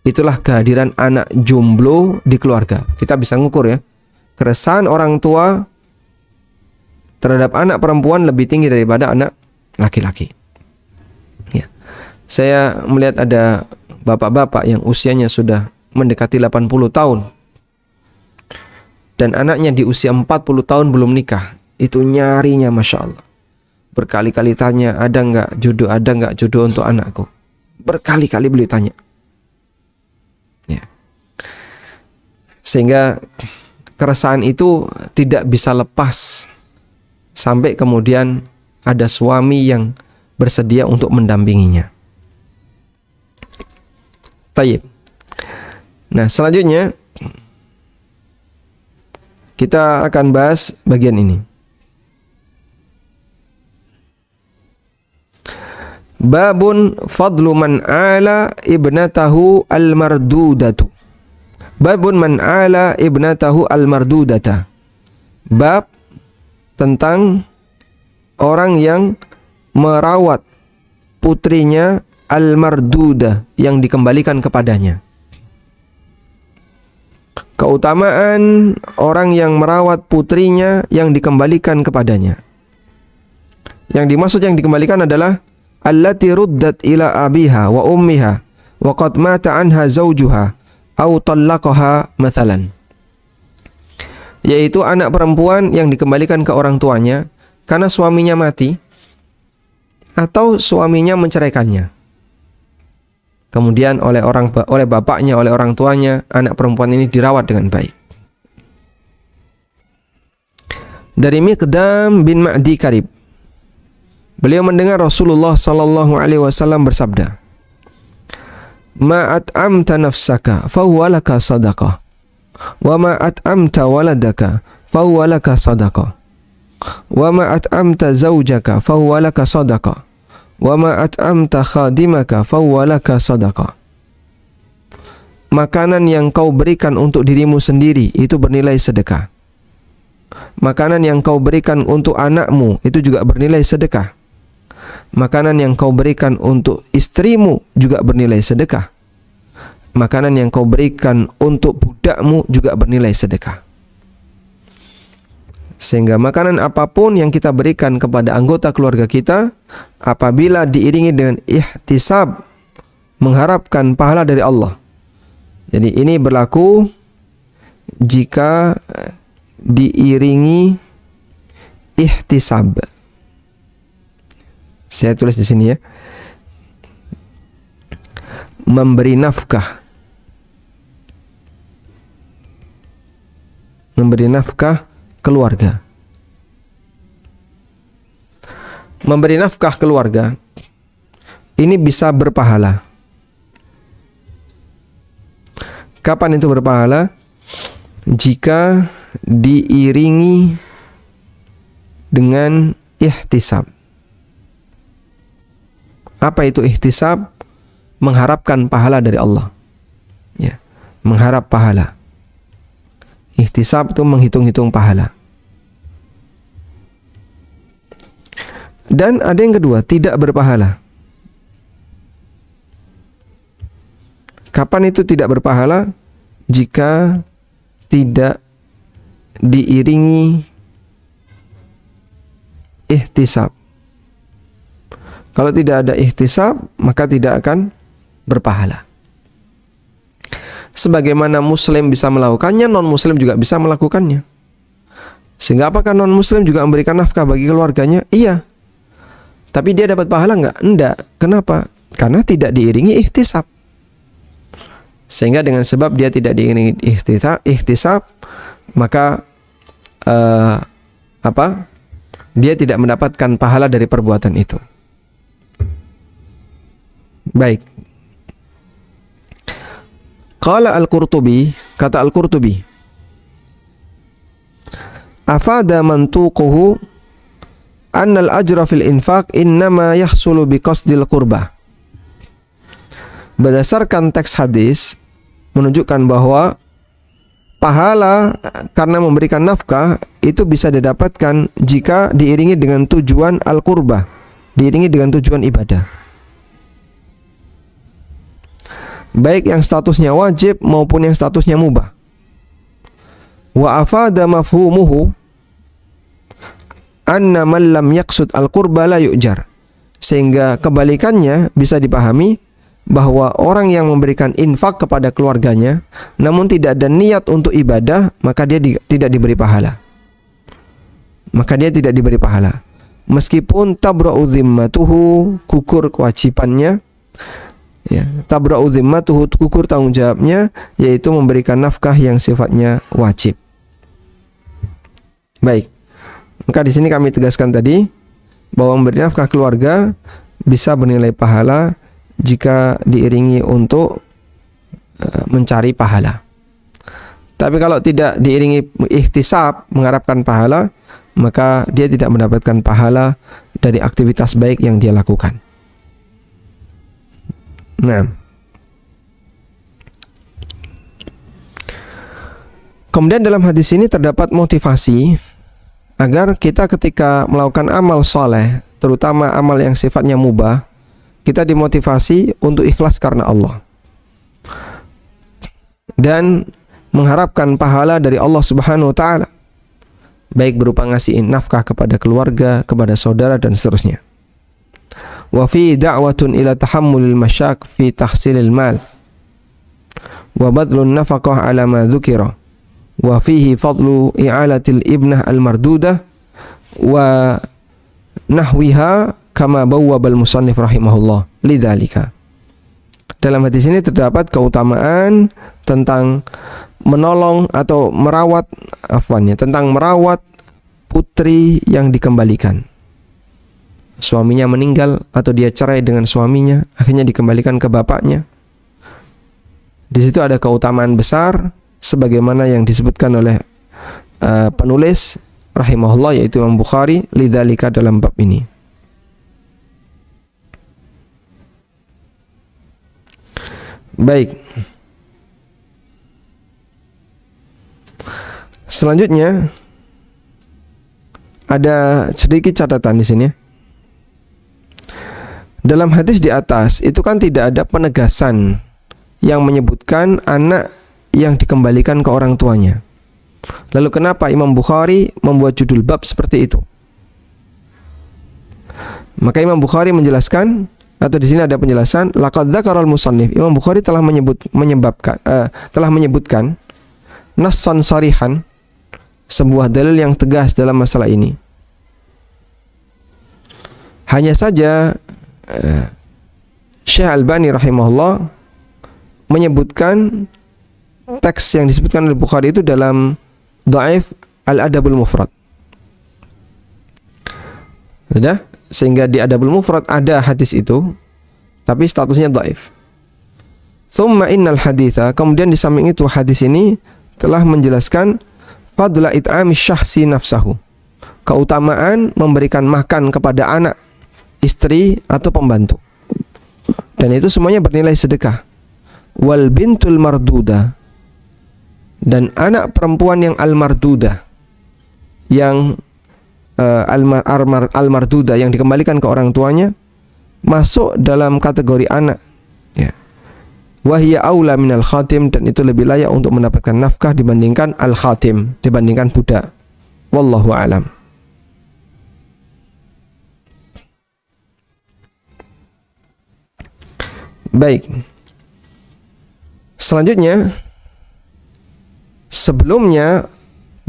Itulah kehadiran anak jomblo di keluarga. Kita bisa ngukur ya, keresahan orang tua terhadap anak perempuan lebih tinggi daripada anak laki-laki. Ya. Saya melihat ada bapak-bapak yang usianya sudah mendekati 80 tahun. Dan anaknya di usia 40 tahun belum nikah. Itu nyarinya Masya Allah. Berkali-kali tanya, ada nggak jodoh untuk anakku. Berkali-kali beliau tanya. Ya. Sehingga keresahan itu tidak bisa lepas sampai kemudian ada suami yang bersedia untuk mendampinginya. Tayyib. Nah, selanjutnya kita akan bahas bagian ini. Babun fadlu man ala ibnatahu al-mardudatu. Babun man ala ibnatahu al-mardudata. Bab tentang orang yang merawat putrinya al-marduda, yang dikembalikan kepadanya. Keutamaan orang yang merawat putrinya yang dikembalikan kepadanya. Yang dimaksud yang dikembalikan adalah allati ruddat ila abiha wa ummiha wa qad mata anha zawjuha aw talaqaha mathalan. Yaitu anak perempuan yang dikembalikan ke orang tuanya karena suaminya mati atau suaminya menceraikannya. Kemudian oleh bapaknya, oleh orang tuanya, anak perempuan ini dirawat dengan baik. Dari Miqdam bin Ma'di Karib, beliau mendengar Rasulullah sallallahu alaihi wasallam bersabda, "Ma at'amta nafsaka fa huwa laka sadaqah, wa ma at'amta waladaka fa huwa laka sadaqah, wa ma at'amta zawjaka fa huwa laka sadaqah, wa ma at'amta khadimaka fa huwa laka sadaqah." Makanan yang kau berikan untuk dirimu sendiri itu bernilai sedekah. Makanan yang kau berikan untuk anakmu itu juga bernilai sedekah. Makanan yang kau berikan untuk istrimu juga bernilai sedekah. Makanan yang kau berikan untuk budakmu juga bernilai sedekah. Sehingga makanan apapun yang kita berikan kepada anggota keluarga kita, apabila diiringi dengan ihtisab, mengharapkan pahala dari Allah. Jadi ini berlaku jika diiringi ihtisab. Saya tulis di sini ya. Memberi nafkah. Memberi nafkah keluarga. Memberi nafkah keluarga ini bisa berpahala. Kapan itu berpahala? Jika diiringi dengan ihtisab. Apa itu ihtisab? Mengharapkan pahala dari Allah. Ya, mengharap pahala. Ihtisab itu menghitung-hitung pahala. Dan ada yang kedua, tidak berpahala. Kapan itu tidak berpahala? Jika tidak diiringi ihtisab. Kalau tidak ada ihtisab, maka tidak akan berpahala. Sebagaimana muslim bisa melakukannya, non-muslim juga bisa melakukannya. Sehingga apakah non-muslim juga memberikan nafkah bagi keluarganya? Iya. Tapi dia dapat pahala enggak? Enggak. Kenapa? Karena tidak diiringi ihtisab. Sehingga dengan sebab dia tidak diiringi ihtisab, maka dia tidak mendapatkan pahala dari perbuatan itu. Baik. Qala Al-Qurtubi, kata Al-Qurtubi, afada mantuquhu annal ajra fil infaq innama yahsulu biqasdil qurbah. Berdasarkan teks hadis menunjukkan bahwa pahala karena memberikan nafkah itu bisa didapatkan jika diiringi dengan tujuan al-qurbah, diiringi dengan tujuan ibadah, baik yang statusnya wajib maupun yang statusnya mubah. Wa afada mafhumuhu anna man lam yaqsud al-qurba la yu'jar. Sehingga kebalikannya bisa dipahami bahwa orang yang memberikan infak kepada keluarganya namun tidak ada niat untuk ibadah, maka dia tidak diberi pahala. Maka dia tidak diberi pahala. Meskipun tabra'u zimmatuhu, gugur kewajibannya, ya, tabra'u zimmatuhu, gugur tanggung jawabnya, yaitu memberikan nafkah yang sifatnya wajib. Baik. Maka di sini kami tegaskan tadi bahwa memberi nafkah keluarga bisa bernilai pahala jika diiringi untuk mencari pahala. Tapi kalau tidak diiringi ihtisab, mengharapkan pahala, maka dia tidak mendapatkan pahala dari aktivitas baik yang dia lakukan. Nah, kemudian dalam hadis ini terdapat motivasi agar kita ketika melakukan amal soleh, terutama amal yang sifatnya mubah, kita dimotivasi untuk ikhlas karena Allah dan mengharapkan pahala dari Allah Subhanahu wa taala, baik berupa ngasihin nafkah kepada keluarga, kepada saudara dan seterusnya. Wa fi da'watun ila tahammulil masyak fi tahsilil mal wa badlun nafaqah ala ma dzukira wa fihi fadlu i'alatil ibnah al-mardudah wa nahwiha kama bawwabal musannif rahimahullah lidzalika. Dalam hadis ini terdapat keutamaan tentang menolong atau merawat tentang merawat putri yang dikembalikan. Suaminya meninggal atau dia cerai dengan suaminya, akhirnya dikembalikan ke bapaknya. Di situ ada keutamaan besar sebagaimana yang disebutkan oleh penulis rahimahullah, yaitu Imam Bukhari, lidzalika, dalam bab ini. Baik. Selanjutnya ada sedikit catatan di sini. Dalam hadis di atas itu kan tidak ada penegasan yang menyebutkan anak yang dikembalikan ke orang tuanya. Lalu kenapa Imam Bukhari membuat judul bab seperti itu? Maka Imam Bukhari menjelaskan, atau di sini ada penjelasan, laqad dzakaral musannif, Imam Bukhari telah menyebutkan nassan sarihan, sebuah dalil yang tegas dalam masalah ini. Hanya saja Syekh Albani rahimahullah menyebutkan teks yang disebutkan oleh Bukhari itu dalam Dhaif Al-Adabul Mufrad. Sudah? Sehingga di Adabul Mufrad ada hadis itu, tapi statusnya dhaif. Tsumma innal haditha, kemudian di samping itu hadis ini telah menjelaskan fadla it'ami syahsi nafsahu, keutamaan memberikan makan kepada anak, istri atau pembantu. Dan itu semuanya bernilai sedekah. Wal bintul marduda, dan anak perempuan yang al-marduda, yang al-marduda yang dikembalikan ke orang tuanya, masuk dalam kategori anak, ya. Wahya aula minal khatim, dan itu lebih layak untuk mendapatkan nafkah dibandingkan al-khatim, dibandingkan budak. Wallahu a'lam. Baik. Selanjutnya, sebelumnya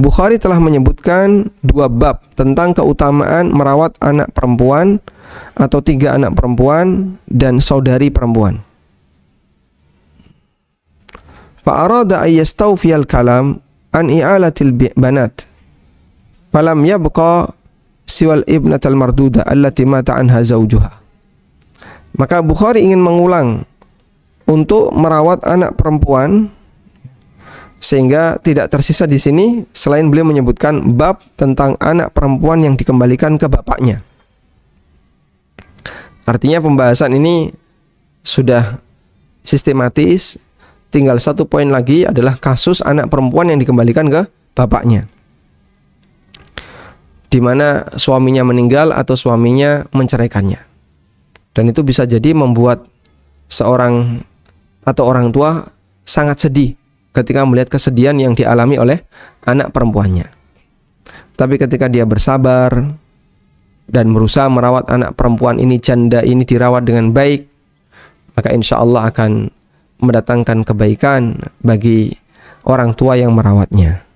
Bukhari telah menyebutkan dua bab tentang keutamaan merawat anak perempuan atau 3 anak perempuan dan saudari perempuan. Fa'arada ayyastawfiyal kalam an i'alatil banat falam yabqa siwal ibnatal marduda allati mata anha zawjuha. Maka Bukhari ingin mengulang untuk merawat anak perempuan Sehingga tidak tersisa di sini selain beliau menyebutkan bab tentang anak perempuan yang dikembalikan ke bapaknya. Artinya pembahasan ini sudah sistematis, tinggal satu poin lagi adalah kasus anak perempuan yang dikembalikan ke bapaknya, di mana suaminya meninggal atau suaminya menceraikannya. Dan itu bisa jadi membuat seorang atau orang tua sangat sedih ketika melihat kesedihan yang dialami oleh anak perempuannya. Tapi ketika dia bersabar dan berusaha merawat anak perempuan ini, janda ini dirawat dengan baik, maka insya Allah akan mendatangkan kebaikan bagi orang tua yang merawatnya.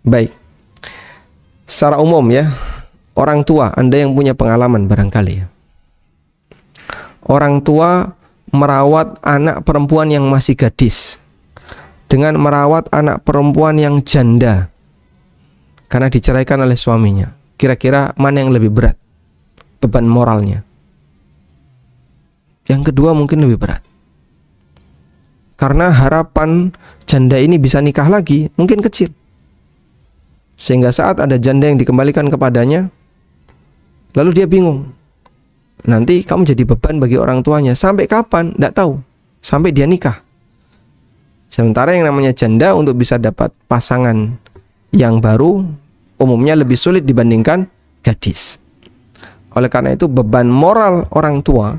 Baik, secara umum ya, orang tua, Anda yang punya pengalaman barangkali, orang tua merawat anak perempuan yang masih gadis dengan merawat anak perempuan yang janda karena diceraikan oleh suaminya. Kira-kira mana yang lebih berat beban moralnya? Yang kedua mungkin lebih berat, karena harapan janda ini bisa nikah lagi mungkin kecil, sehingga saat ada janda yang dikembalikan kepadanya, lalu dia bingung, nanti kamu jadi beban bagi orang tuanya sampai kapan? Tidak tahu, sampai dia nikah. Sementara yang namanya janda untuk bisa dapat pasangan yang baru umumnya lebih sulit dibandingkan gadis. Oleh karena itu beban moral orang tua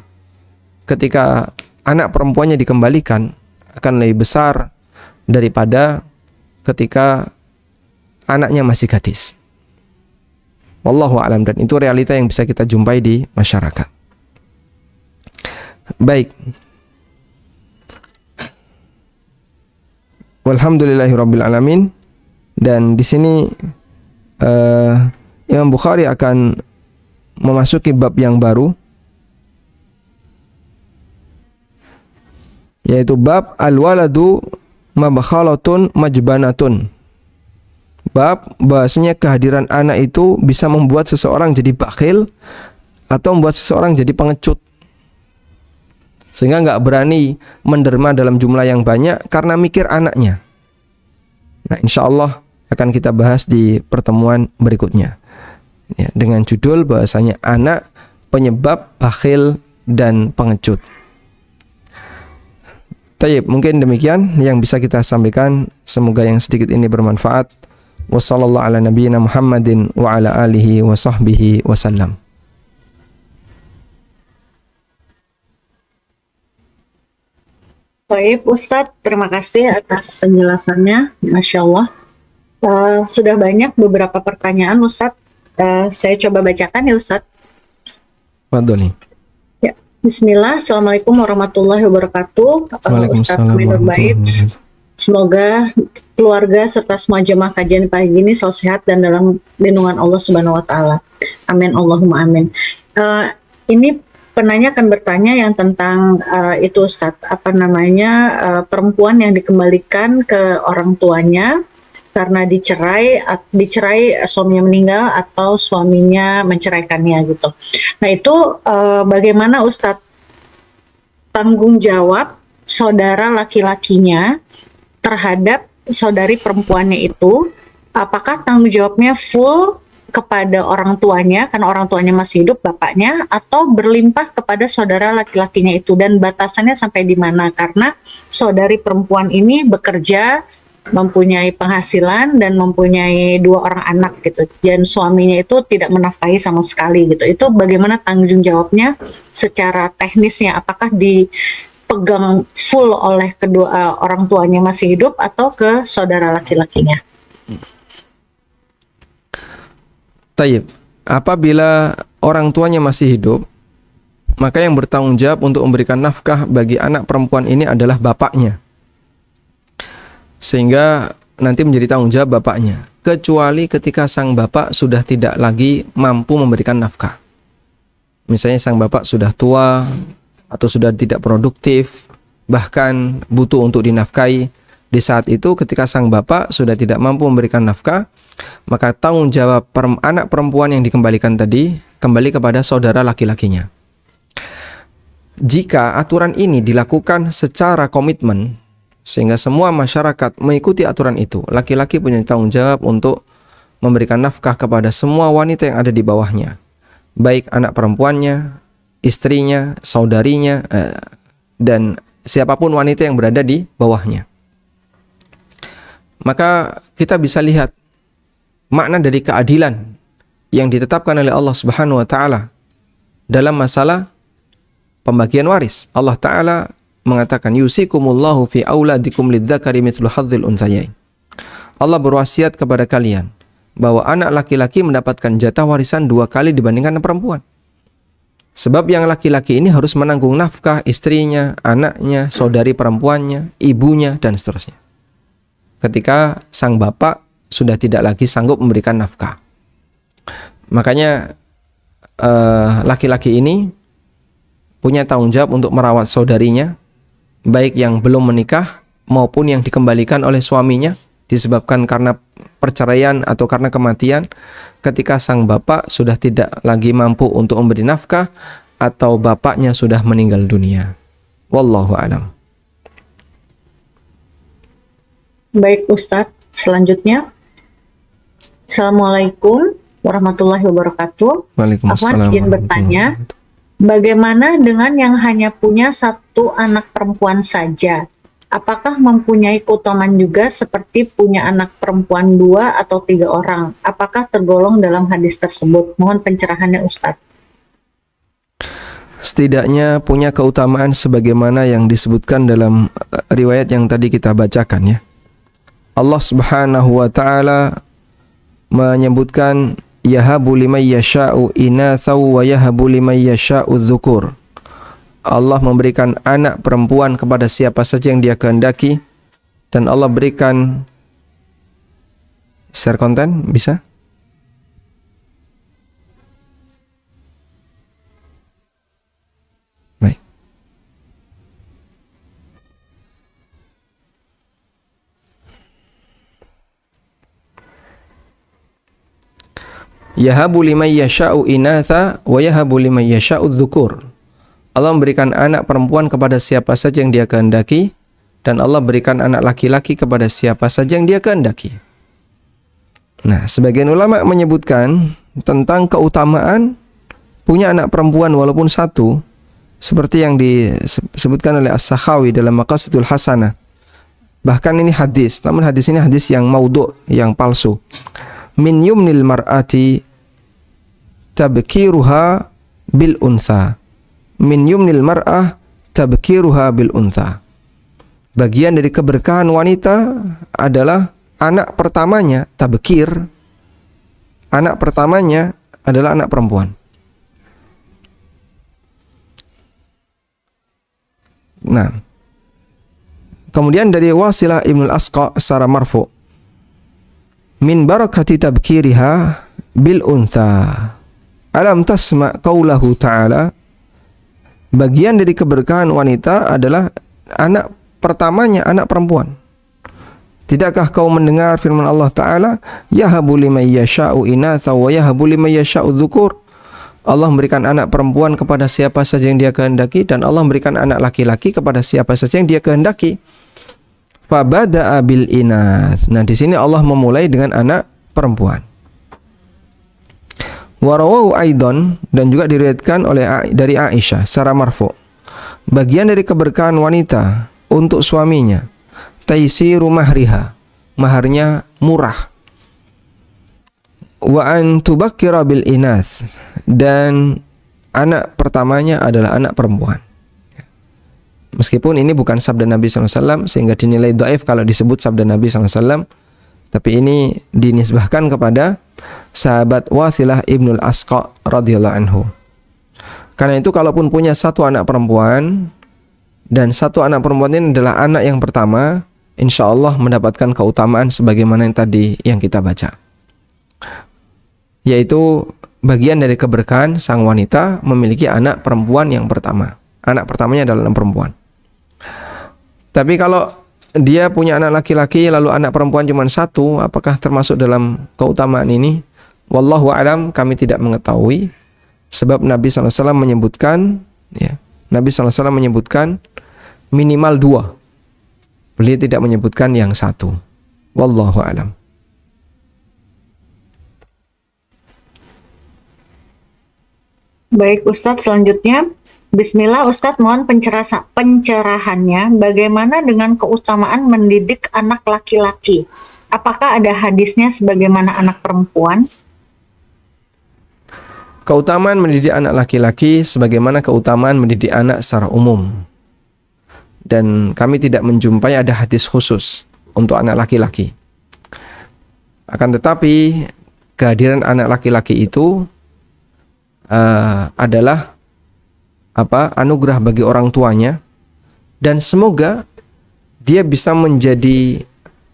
ketika anak perempuannya dikembalikan akan lebih besar daripada ketika anaknya masih gadis. Wallahu a'lam, dan itu realita yang bisa kita jumpai di masyarakat. Baik. Walhamdulillahirabbil alamin. Dan di sini Imam Bukhari akan memasuki bab yang baru, yaitu bab al-waladu mabkhalatun majbanatun. Bab bahasanya kehadiran anak itu bisa membuat seseorang jadi bakhil atau membuat seseorang jadi pengecut, sehingga nggak berani menderma dalam jumlah yang banyak karena mikir anaknya. Nah, insya Allah akan kita bahas di pertemuan berikutnya ya, dengan judul bahasanya anak penyebab bakhil dan pengecut. Tayyib, mungkin demikian yang bisa kita sampaikan. Semoga yang sedikit ini bermanfaat. Wassallallahu ala nabiyyina Muhammadin wa ala alihi wa sahbihi wasallam. Baik, Ustadz, terima kasih atas penjelasannya. Masya Allah. Sudah banyak beberapa pertanyaan, Ustadz. Saya coba bacakan ya, Ustadz. Fadholi. Ya, Bismillah. Assalamualaikum warahmatullahi wabarakatuh. Ustadz Aminur Bait. Semoga keluarga serta semua jemaah kajian pagi ini selalu sehat dan dalam lindungan Allah Subhanahu wa taala. Amin Allahumma amin. Ini penanya akan bertanya yang tentang itu Ustadz, perempuan yang dikembalikan ke orang tuanya karena dicerai suaminya meninggal atau suaminya menceraikannya gitu. Nah itu bagaimana Ustadz tanggung jawab saudara laki-lakinya terhadap saudari perempuannya itu? Apakah tanggung jawabnya full kepada orang tuanya karena orang tuanya masih hidup, bapaknya, atau berlimpah kepada saudara laki-lakinya itu, dan batasannya sampai di mana? Karena saudari perempuan ini bekerja, mempunyai penghasilan dan mempunyai 2 orang anak gitu, dan suaminya itu tidak menafkahi sama sekali gitu. Itu bagaimana tanggung jawabnya secara teknisnya? Apakah dipegang full oleh kedua orang tuanya masih hidup atau ke saudara laki-lakinya? Tayyib, apabila orang tuanya masih hidup, maka yang bertanggung jawab untuk memberikan nafkah bagi anak perempuan ini adalah bapaknya, sehingga nanti menjadi tanggung jawab bapaknya, kecuali ketika sang bapak sudah tidak lagi mampu memberikan nafkah. Misalnya sang bapak sudah tua atau sudah tidak produktif, bahkan butuh untuk dinafkahi. Di saat itu ketika sang bapak sudah tidak mampu memberikan nafkah, maka tanggung jawab anak perempuan yang dikembalikan tadi kembali kepada saudara laki-lakinya. Jika aturan ini dilakukan secara komitmen, sehingga semua masyarakat mengikuti aturan itu. Laki-laki punya tanggung jawab untuk memberikan nafkah kepada semua wanita yang ada di bawahnya, baik anak perempuannya, istrinya, saudarinya, dan siapapun wanita yang berada di bawahnya. Maka kita bisa lihat makna dari keadilan yang ditetapkan oleh Allah Subhanahu wa taala dalam masalah pembagian waris. Allah taala mengatakan yusikumullahu fi auladikum lidzakari mithlu hadzil unthayain. Allah berwasiat kepada kalian bahwa anak laki-laki mendapatkan jatah warisan 2 kali dibandingkan perempuan. Sebab yang laki-laki ini harus menanggung nafkah istrinya, anaknya, saudari perempuannya, ibunya, dan seterusnya. Ketika sang bapak sudah tidak lagi sanggup memberikan nafkah. Makanya laki-laki ini punya tanggung jawab untuk merawat saudarinya, baik yang belum menikah maupun yang dikembalikan oleh suaminya disebabkan karena perceraian atau karena kematian, ketika sang bapak sudah tidak lagi mampu untuk memberi nafkah atau bapaknya sudah meninggal dunia. Wallahu a'lam. Baik Ustadz, selanjutnya. Assalamualaikum warahmatullahi wabarakatuh. Waalaikumsalam. Afwan izin bertanya, bagaimana dengan yang hanya punya 1 anak perempuan saja? Apakah mempunyai keutamaan juga seperti punya anak perempuan 2 atau 3 orang? Apakah tergolong dalam hadis tersebut? Mohon pencerahannya Ustadz. Setidaknya punya keutamaan sebagaimana yang disebutkan dalam riwayat yang tadi kita bacakan ya. Allah Subhanahu wa taala menyebutkan yahabu liman yasha'u inatsaw wa yahabu liman yasha'u dzukur. Allah memberikan anak perempuan kepada siapa saja yang dia kehendaki, dan Allah berikan share konten bisa? Baik. Yahabu liman yasha'u inatha wa yahabu liman yasha'u dzukur. Allah memberikan anak perempuan kepada siapa saja yang dia kehendaki, dan Allah berikan anak laki-laki kepada siapa saja yang dia kehendaki. Nah, sebagian ulama menyebutkan tentang keutamaan punya anak perempuan walaupun 1, seperti yang disebutkan oleh As-Sakhawi dalam Maqasidul Hasanah. Bahkan ini hadis, namun hadis ini hadis yang maudhu', yang palsu. Min yumnil mar'ati tabkiruha bil untha. Min yumnil mar'ah tabkiruha bil untha. Bagian dari keberkahan wanita adalah anak pertamanya, tabkir. Anak pertamanya adalah anak perempuan. Nah, kemudian dari Wasilah Ibnul Asqa secara marfu, min barakati tabkiriha bil untha. Alam tasma' qaulahu ta'ala. Bagian dari keberkahan wanita adalah anak pertamanya anak perempuan. Tidakkah kau mendengar firman Allah Ta'ala, yahabu liman yasha'u inatha wa yahabu liman yasha'u dzukur. Allah memberikan anak perempuan kepada siapa saja yang dia kehendaki, dan Allah memberikan anak laki-laki kepada siapa saja yang dia kehendaki. Fabada'a bil inath. Nah, di sini Allah memulai dengan anak perempuan. Warawahu aidan, dan juga diriwayatkan oleh dari Aisyah secara marfu. Bagian dari keberkahan wanita untuk suaminya, taisiru mahriha, maharnya murah. Wa an tubakkira bil inath, dan anak pertamanya adalah anak perempuan. Meskipun ini bukan sabda Nabi SAW, sehingga dinilai dhaif kalau disebut sabda Nabi SAW, tapi ini dinisbahkan kepada sahabat Wasilah Ibnul Asqa radhiyallahu anhu. Karena itu kalaupun punya 1 anak perempuan, dan 1 anak perempuan ini adalah anak yang pertama, insya Allah mendapatkan keutamaan sebagaimana yang tadi yang kita baca. Yaitu bagian dari keberkahan sang wanita memiliki anak perempuan yang pertama. Anak pertamanya adalah anak perempuan. Tapi kalau dia punya anak laki-laki lalu anak perempuan cuma 1, apakah termasuk dalam keutamaan ini? Wallahu a'lam, kami tidak mengetahui. Sebab Nabi SAW menyebutkan, ya, Nabi SAW menyebutkan minimal 2. Beliau tidak menyebutkan yang satu. Wallahu a'lam. Baik Ustadz, selanjutnya Bismillah Ustadz, mohon pencerahannya bagaimana dengan keutamaan mendidik anak laki-laki? Apakah ada hadisnya sebagaimana anak perempuan? Keutamaan mendidik anak laki-laki sebagaimana keutamaan mendidik anak secara umum. Dan kami tidak menjumpai ada hadis khusus untuk anak laki-laki. Akan tetapi kehadiran anak laki-laki itu adalah anugerah bagi orang tuanya, dan semoga dia bisa menjadi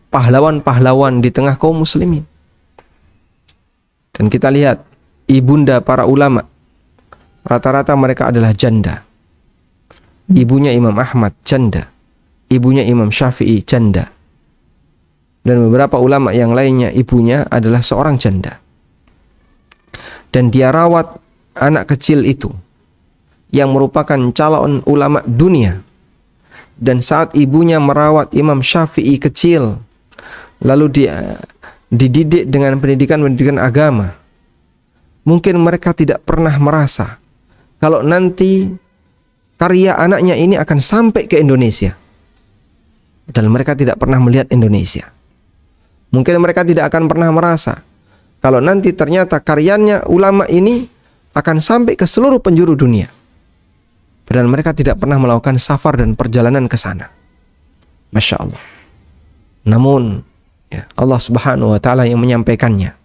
pahlawan-pahlawan di tengah kaum muslimin. Dan kita lihat ibunda para ulama, rata-rata mereka adalah janda. Ibunya Imam Ahmad janda, ibunya Imam Syafi'i janda, dan beberapa ulama yang lainnya ibunya adalah seorang janda. Dan dia rawat anak kecil itu yang merupakan calon ulama dunia. Dan saat ibunya merawat Imam Syafi'i kecil, lalu dia dididik dengan pendidikan agama, mungkin mereka tidak pernah merasa kalau nanti karya anaknya ini akan sampai ke Indonesia. Dan mereka tidak pernah melihat Indonesia. Mungkin mereka tidak akan pernah merasa kalau nanti ternyata karyanya ulama ini akan sampai ke seluruh penjuru dunia. Dan mereka tidak pernah melakukan safar dan perjalanan ke sana. Masya Allah. Namun ya, Allah Subhanahu wa Ta'ala yang menyampaikannya.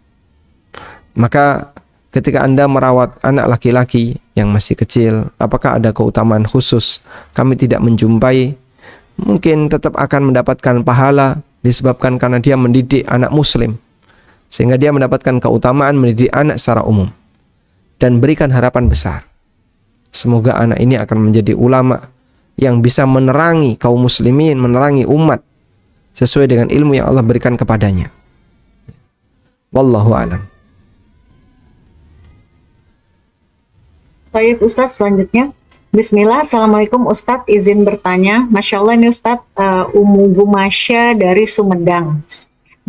Maka ketika Anda merawat anak laki-laki yang masih kecil, apakah ada keutamaan khusus? Kami tidak menjumpai. Mungkin tetap akan mendapatkan pahala disebabkan karena dia mendidik anak muslim, sehingga dia mendapatkan keutamaan mendidik anak secara umum. Dan berikan harapan besar, semoga anak ini akan menjadi ulama yang bisa menerangi kaum muslimin, menerangi umat sesuai dengan ilmu yang Allah berikan kepadanya. Wallahu a'lam. Baik Ustadz, selanjutnya Bismillah, Assalamualaikum Ustadz, izin bertanya. Masya Allah ini Ustadz, Umu Gumasya dari Sumedang.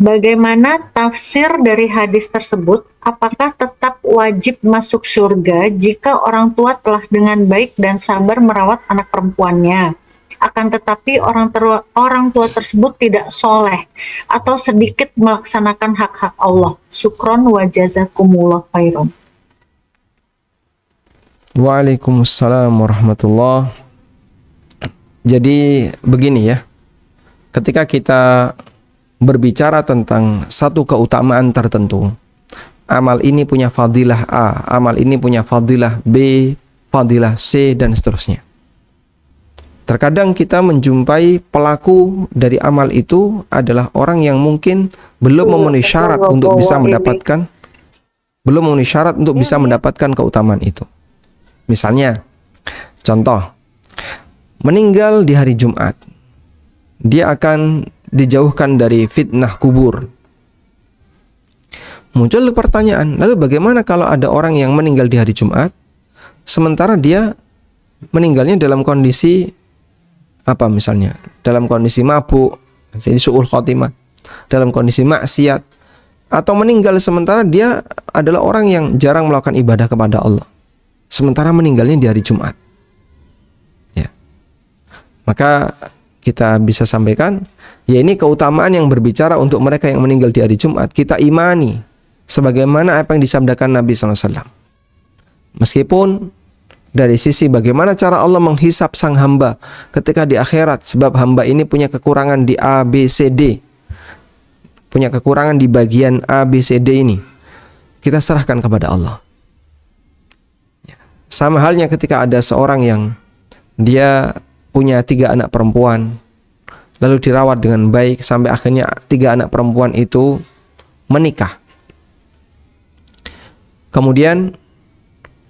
Bagaimana tafsir dari hadis tersebut? Apakah tetap wajib masuk surga jika orang tua telah dengan baik dan sabar merawat anak perempuannya? Akan tetapi orang tua tersebut tidak soleh atau sedikit melaksanakan hak-hak Allah. Syukron wa jazakumullah khairan. Waalaikumsalam warahmatullah. Jadi begini ya, ketika kita berbicara tentang satu keutamaan tertentu, amal ini punya fadilah A, amal ini punya fadilah B, fadilah C, dan seterusnya. Terkadang kita menjumpai pelaku dari amal itu adalah orang yang mungkin belum memenuhi syarat untuk bisa mendapatkan keutamaan itu. Misalnya, contoh, meninggal di hari Jumat, dia akan dijauhkan dari fitnah kubur. Muncul pertanyaan, lalu bagaimana kalau ada orang yang meninggal di hari Jumat, sementara dia meninggalnya dalam kondisi misalnya dalam kondisi mabuk, jadi su'ul khotimah, dalam kondisi maksiat, atau meninggal sementara dia adalah orang yang jarang melakukan ibadah kepada Allah, sementara meninggalnya di hari Jumat. Ya. Maka kita bisa sampaikan, ya ini keutamaan yang berbicara untuk mereka yang meninggal di hari Jumat. Kita imani sebagaimana apa yang disabdakan Nabi SAW. Meskipun dari sisi bagaimana cara Allah menghisap sang hamba ketika di akhirat, sebab hamba ini punya kekurangan di A, B, C, D, punya kekurangan di bagian A, B, C, D ini, kita serahkan kepada Allah. Sama halnya ketika ada seorang yang dia punya 3 anak perempuan, lalu dirawat dengan baik sampai akhirnya 3 anak perempuan itu menikah. Kemudian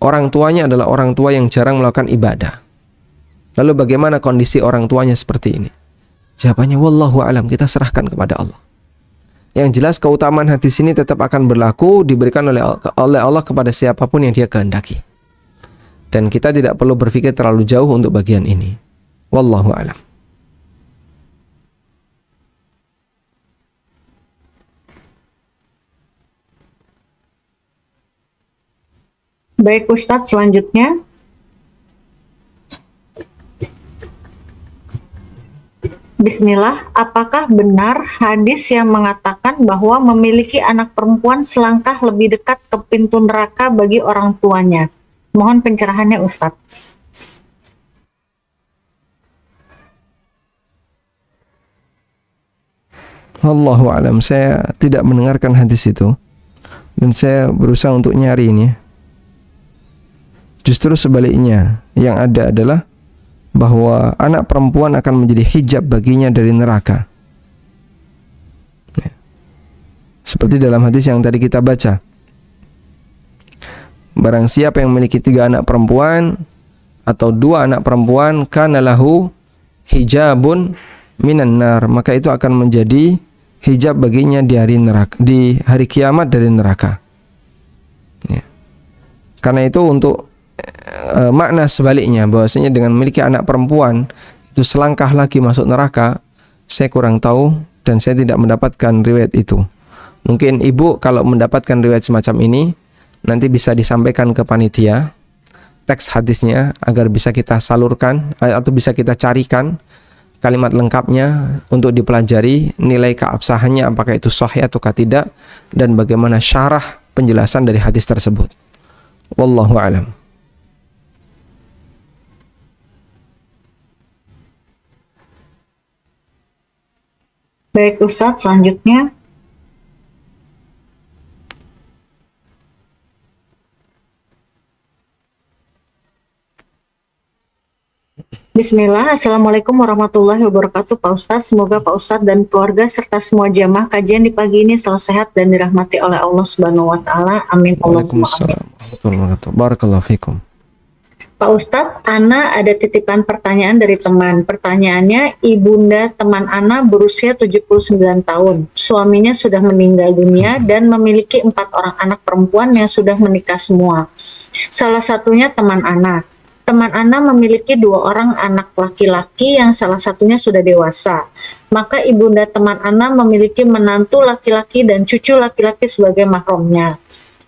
orang tuanya adalah orang tua yang jarang melakukan ibadah. Lalu bagaimana kondisi orang tuanya seperti ini? Jawabannya wallahu alam, kita serahkan kepada Allah. Yang jelas keutamaan hadis ini tetap akan berlaku, diberikan oleh Allah kepada siapapun yang dia kehendaki. Dan kita tidak perlu berpikir terlalu jauh untuk bagian ini. Wallahu a'lam. Baik Ustadz, selanjutnya. Bismillah, apakah benar hadis yang mengatakan bahwa memiliki anak perempuan selangkah lebih dekat ke pintu neraka bagi orang tuanya? Mohon pencerahannya Ustadz. Wallahu alam, saya tidak mendengarkan hadis itu dan saya berusaha untuk nyari ini. Justru sebaliknya, yang ada adalah bahwa anak perempuan akan menjadi hijab baginya dari neraka. Seperti dalam hadis yang tadi kita baca. Barang siapa yang memiliki 3 anak perempuan atau 2 anak perempuan, kana lahu hijabun minan nar, maka itu akan menjadi hijab baginya di hari neraka, di hari kiamat dari neraka. Ya. Karena itu untuk makna sebaliknya, bahwasanya dengan memiliki anak perempuan itu selangkah lagi masuk neraka, saya kurang tahu dan saya tidak mendapatkan riwayat itu. Mungkin ibu kalau mendapatkan riwayat semacam ini nanti bisa disampaikan ke panitia teks hadisnya agar bisa kita salurkan atau bisa kita carikan kalimat lengkapnya untuk dipelajari, nilai keabsahannya apakah itu sahih ataukah tidak, dan bagaimana syarah penjelasan dari hadis tersebut. Wallahu a'lam. Baik Ustadz, selanjutnya. Bismillah, Assalamualaikum warahmatullahi wabarakatuh Pak Ustadz. Semoga Pak Ustadz dan keluarga serta semua jamaah kajian di pagi ini selalu sehat dan dirahmati oleh Allah Subhanahu wa Ta'ala. Amin. Waalaikumsalam warahmatullahi wabarakatuh. Barakallahu fikum. Pak Ustadz, Ana ada titipan pertanyaan dari teman. Pertanyaannya, ibunda teman Ana berusia 79 tahun. Suaminya sudah meninggal dunia dan memiliki 4 orang anak perempuan yang sudah menikah semua. Salah satunya teman Ana. Teman Ana memiliki 2 orang anak laki-laki yang salah satunya sudah dewasa. Maka ibunda teman Ana memiliki menantu laki-laki dan cucu laki-laki sebagai mahramnya.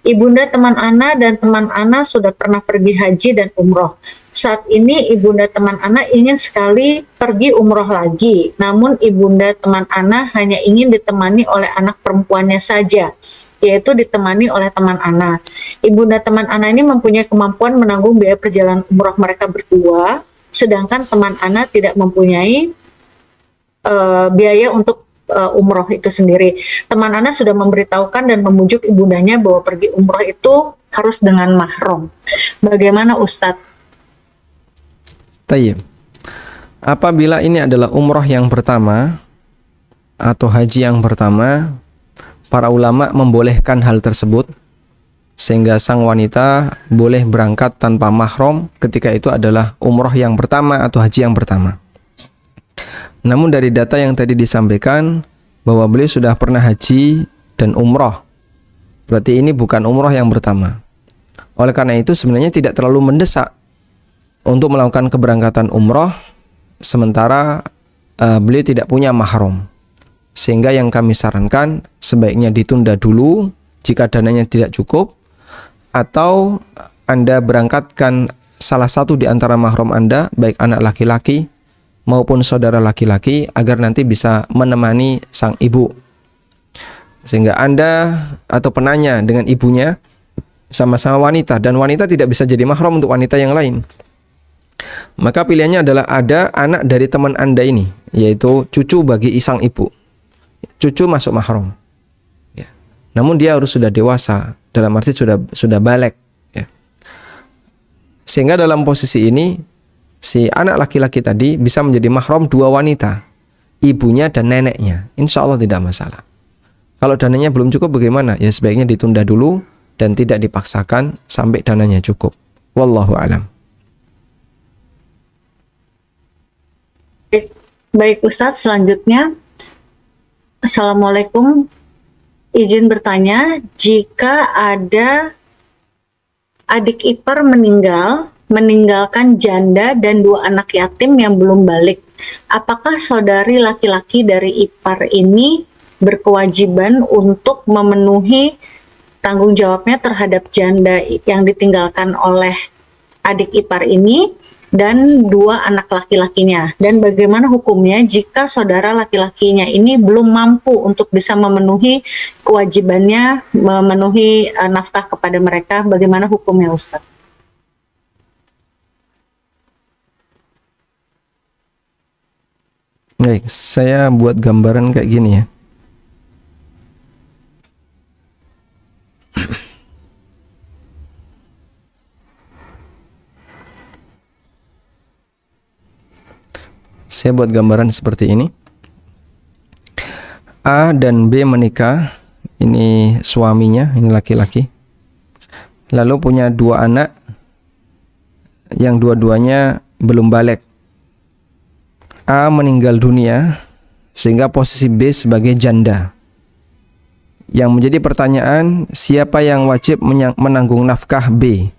Ibunda teman Ana dan teman Ana sudah pernah pergi haji dan umroh. Saat ini ibunda teman Ana ingin sekali pergi umroh lagi. Namun ibunda teman Ana hanya ingin ditemani oleh anak perempuannya saja, yaitu ditemani oleh teman Ana. Ibunda teman Ana ini mempunyai kemampuan menanggung biaya perjalanan umroh mereka berdua, sedangkan teman Ana tidak mempunyai biaya untuk umroh itu sendiri. Teman Ana sudah memberitahukan dan memujuk ibundanya bahwa pergi umroh itu harus dengan mahram. Bagaimana Ustadz? Tayyib. Apabila ini adalah umroh yang pertama atau haji yang pertama, para ulama membolehkan hal tersebut sehingga sang wanita boleh berangkat tanpa mahram ketika itu adalah umroh yang pertama atau haji yang pertama. Namun dari data yang tadi disampaikan bahwa beliau sudah pernah haji dan umroh, berarti ini bukan umroh yang pertama. Oleh karena itu sebenarnya tidak terlalu mendesak untuk melakukan keberangkatan umroh sementara beliau tidak punya mahram. Sehingga yang kami sarankan sebaiknya ditunda dulu jika dananya tidak cukup, atau Anda berangkatkan salah satu di antara mahram Anda, baik anak laki-laki maupun saudara laki-laki, agar nanti bisa menemani sang ibu. Sehingga Anda atau penanya dengan ibunya sama-sama wanita, dan wanita tidak bisa jadi mahram untuk wanita yang lain. Maka pilihannya adalah ada anak dari teman Anda ini, yaitu cucu bagi sang ibu. Cucu masuk mahram. Ya. Namun dia harus sudah dewasa, dalam arti sudah balik. Ya. Sehingga dalam posisi ini si anak laki-laki tadi bisa menjadi mahram 2 wanita, ibunya dan neneknya. Insya Allah tidak masalah. Kalau dananya belum cukup bagaimana? Ya sebaiknya ditunda dulu dan tidak dipaksakan sampai dananya cukup. Wallahu a'lam. Baik Ustadz, selanjutnya. Assalamualaikum. Izin bertanya, jika ada adik ipar meninggalkan janda dan 2 anak yatim yang belum balik, apakah saudari laki-laki dari ipar ini berkewajiban untuk memenuhi tanggung jawabnya terhadap janda yang ditinggalkan oleh adik ipar ini dan 2 anak laki-lakinya, dan bagaimana hukumnya jika saudara laki-lakinya ini belum mampu untuk bisa memenuhi kewajibannya memenuhi nafkah kepada mereka, bagaimana hukumnya Ustaz? Baik, saya buat gambaran kayak gini ya. Saya buat gambaran seperti ini. A dan B menikah, ini suaminya, ini laki-laki. Lalu punya 2 anak yang dua-duanya belum balik. A meninggal dunia sehingga posisi B sebagai janda. Yang menjadi pertanyaan, siapa yang wajib menanggung nafkah B?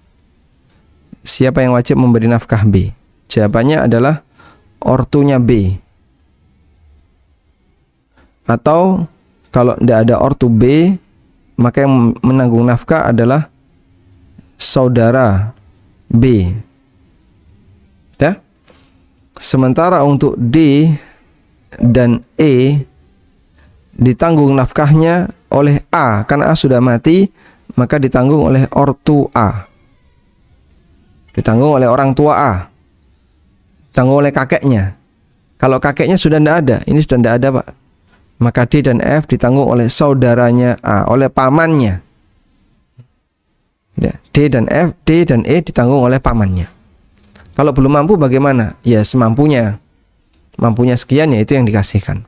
Siapa yang wajib memberi nafkah B? Jawabannya adalah ortunya B. Atau kalau tidak ada ortu B, maka yang menanggung nafkah adalah saudara B. Ya? Sementara untuk D dan E ditanggung nafkahnya oleh A, karena A sudah mati, maka ditanggung oleh ortu A. Ditanggung oleh orang tua A. Ditanggung oleh kakeknya. Kalau kakeknya sudah tidak ada, ini sudah tidak ada Pak, maka D dan F ditanggung oleh saudaranya A, oleh pamannya. Ya, D dan E ditanggung oleh pamannya. Kalau belum mampu bagaimana? Ya semampunya. Mampunya sekian, ya itu yang dikasihkan.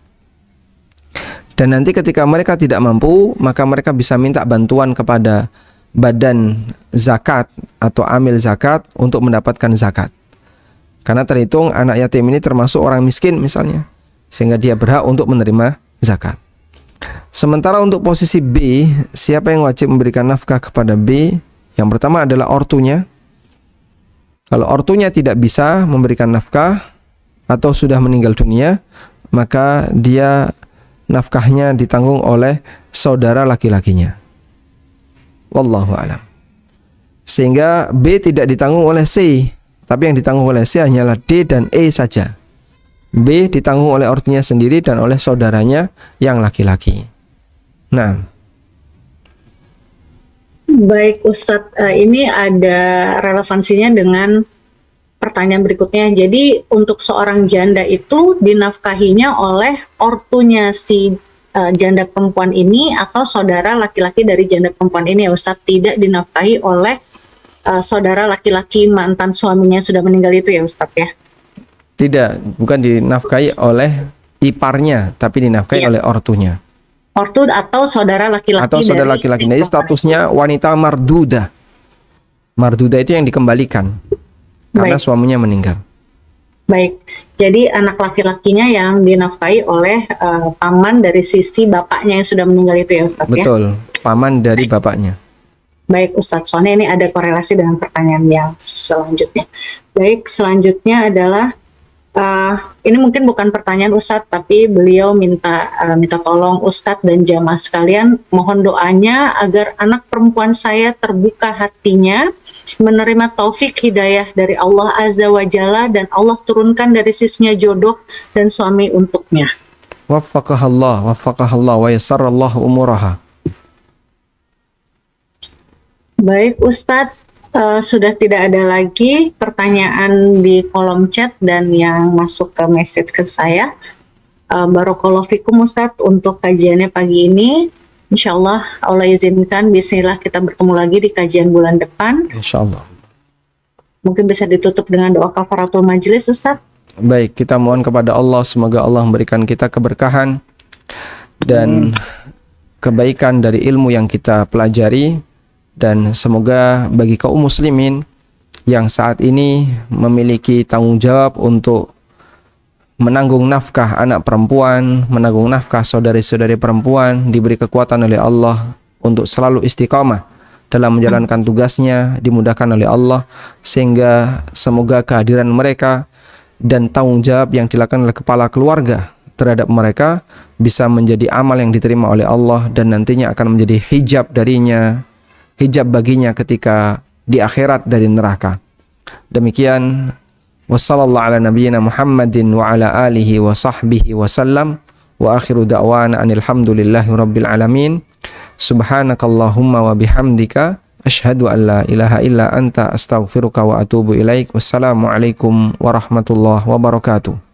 Dan nanti ketika mereka tidak mampu, maka mereka bisa minta bantuan kepada badan zakat atau amil zakat untuk mendapatkan zakat. Karena terhitung anak yatim ini termasuk orang miskin misalnya, sehingga dia berhak untuk menerima zakat. Sementara untuk posisi B, siapa yang wajib memberikan nafkah kepada B? Yang pertama adalah ortunya. Kalau ortunya tidak bisa memberikan nafkah atau sudah meninggal dunia, maka dia nafkahnya ditanggung oleh saudara laki-lakinya. Wallahu a'lam. Sehingga B tidak ditanggung oleh C, tapi yang ditanggung oleh C hanyalah D dan E saja. B ditanggung oleh ortunya sendiri dan oleh saudaranya yang laki-laki. Nah, baik Ustadz, ini ada relevansinya dengan pertanyaan berikutnya. Jadi untuk seorang janda itu dinafkahinya oleh ortunya si janda perempuan ini atau saudara laki-laki dari janda perempuan ini ya Ustadz, tidak dinafkahi oleh saudara laki-laki mantan suaminya sudah meninggal itu ya Ustadz ya? Tidak, bukan dinafkahi oleh iparnya, tapi dinafkahi oleh ortunya. Ortu atau saudara laki-laki. Atau saudara laki-laki. Jadi statusnya wanita marduda. Marduda itu yang dikembalikan karena suaminya meninggal. Baik, jadi anak laki-lakinya yang dinafkahi oleh paman dari sisi bapaknya yang sudah meninggal itu ya Ustadz ya? Betul, paman dari bapaknya. Baik Ustadz, soalnya ini ada korelasi dengan pertanyaan yang selanjutnya. Baik, selanjutnya adalah ini mungkin bukan pertanyaan Ustadz, tapi beliau minta tolong Ustadz dan jamaah sekalian, mohon doanya agar anak perempuan saya terbuka hatinya, menerima taufik hidayah dari Allah Azza wa Jalla, dan Allah turunkan dari sisinya jodoh dan suami untuknya. Waffaqahallah wa yassarallahu umuraha. Baik Ustadz, sudah tidak ada lagi pertanyaan di kolom chat dan yang masuk ke message ke saya. Barakallahu fikum Ustadz untuk kajiannya pagi ini. Insya Allah izinkan, bismillah kita bertemu lagi di kajian bulan depan. Insya Allah. Mungkin bisa ditutup dengan doa kafaratul majelis Ustadz. Baik, kita mohon kepada Allah, semoga Allah memberikan kita keberkahan dan kebaikan dari ilmu yang kita pelajari. Dan semoga bagi kaum muslimin yang saat ini memiliki tanggung jawab untuk menanggung nafkah anak perempuan, menanggung nafkah saudari-saudari perempuan, diberi kekuatan oleh Allah untuk selalu istiqamah dalam menjalankan tugasnya, dimudahkan oleh Allah, sehingga semoga kehadiran mereka dan tanggung jawab yang dilakukan oleh kepala keluarga terhadap mereka bisa menjadi amal yang diterima oleh Allah dan nantinya akan menjadi hijab darinya hijab baginya ketika di akhirat dari neraka. Demikian, wassallallahu ala nabiyyina Muhammadin wa ala alihi wa sahbihi wasallam, wa akhiru da'wana anil hamdulillahi rabbil alamin. Subhanakallahumma wa bihamdika asyhadu an la ilaha illa anta astaghfiruka wa atubu ilaik. Wassalamualaikum warahmatullahi wabarakatuh.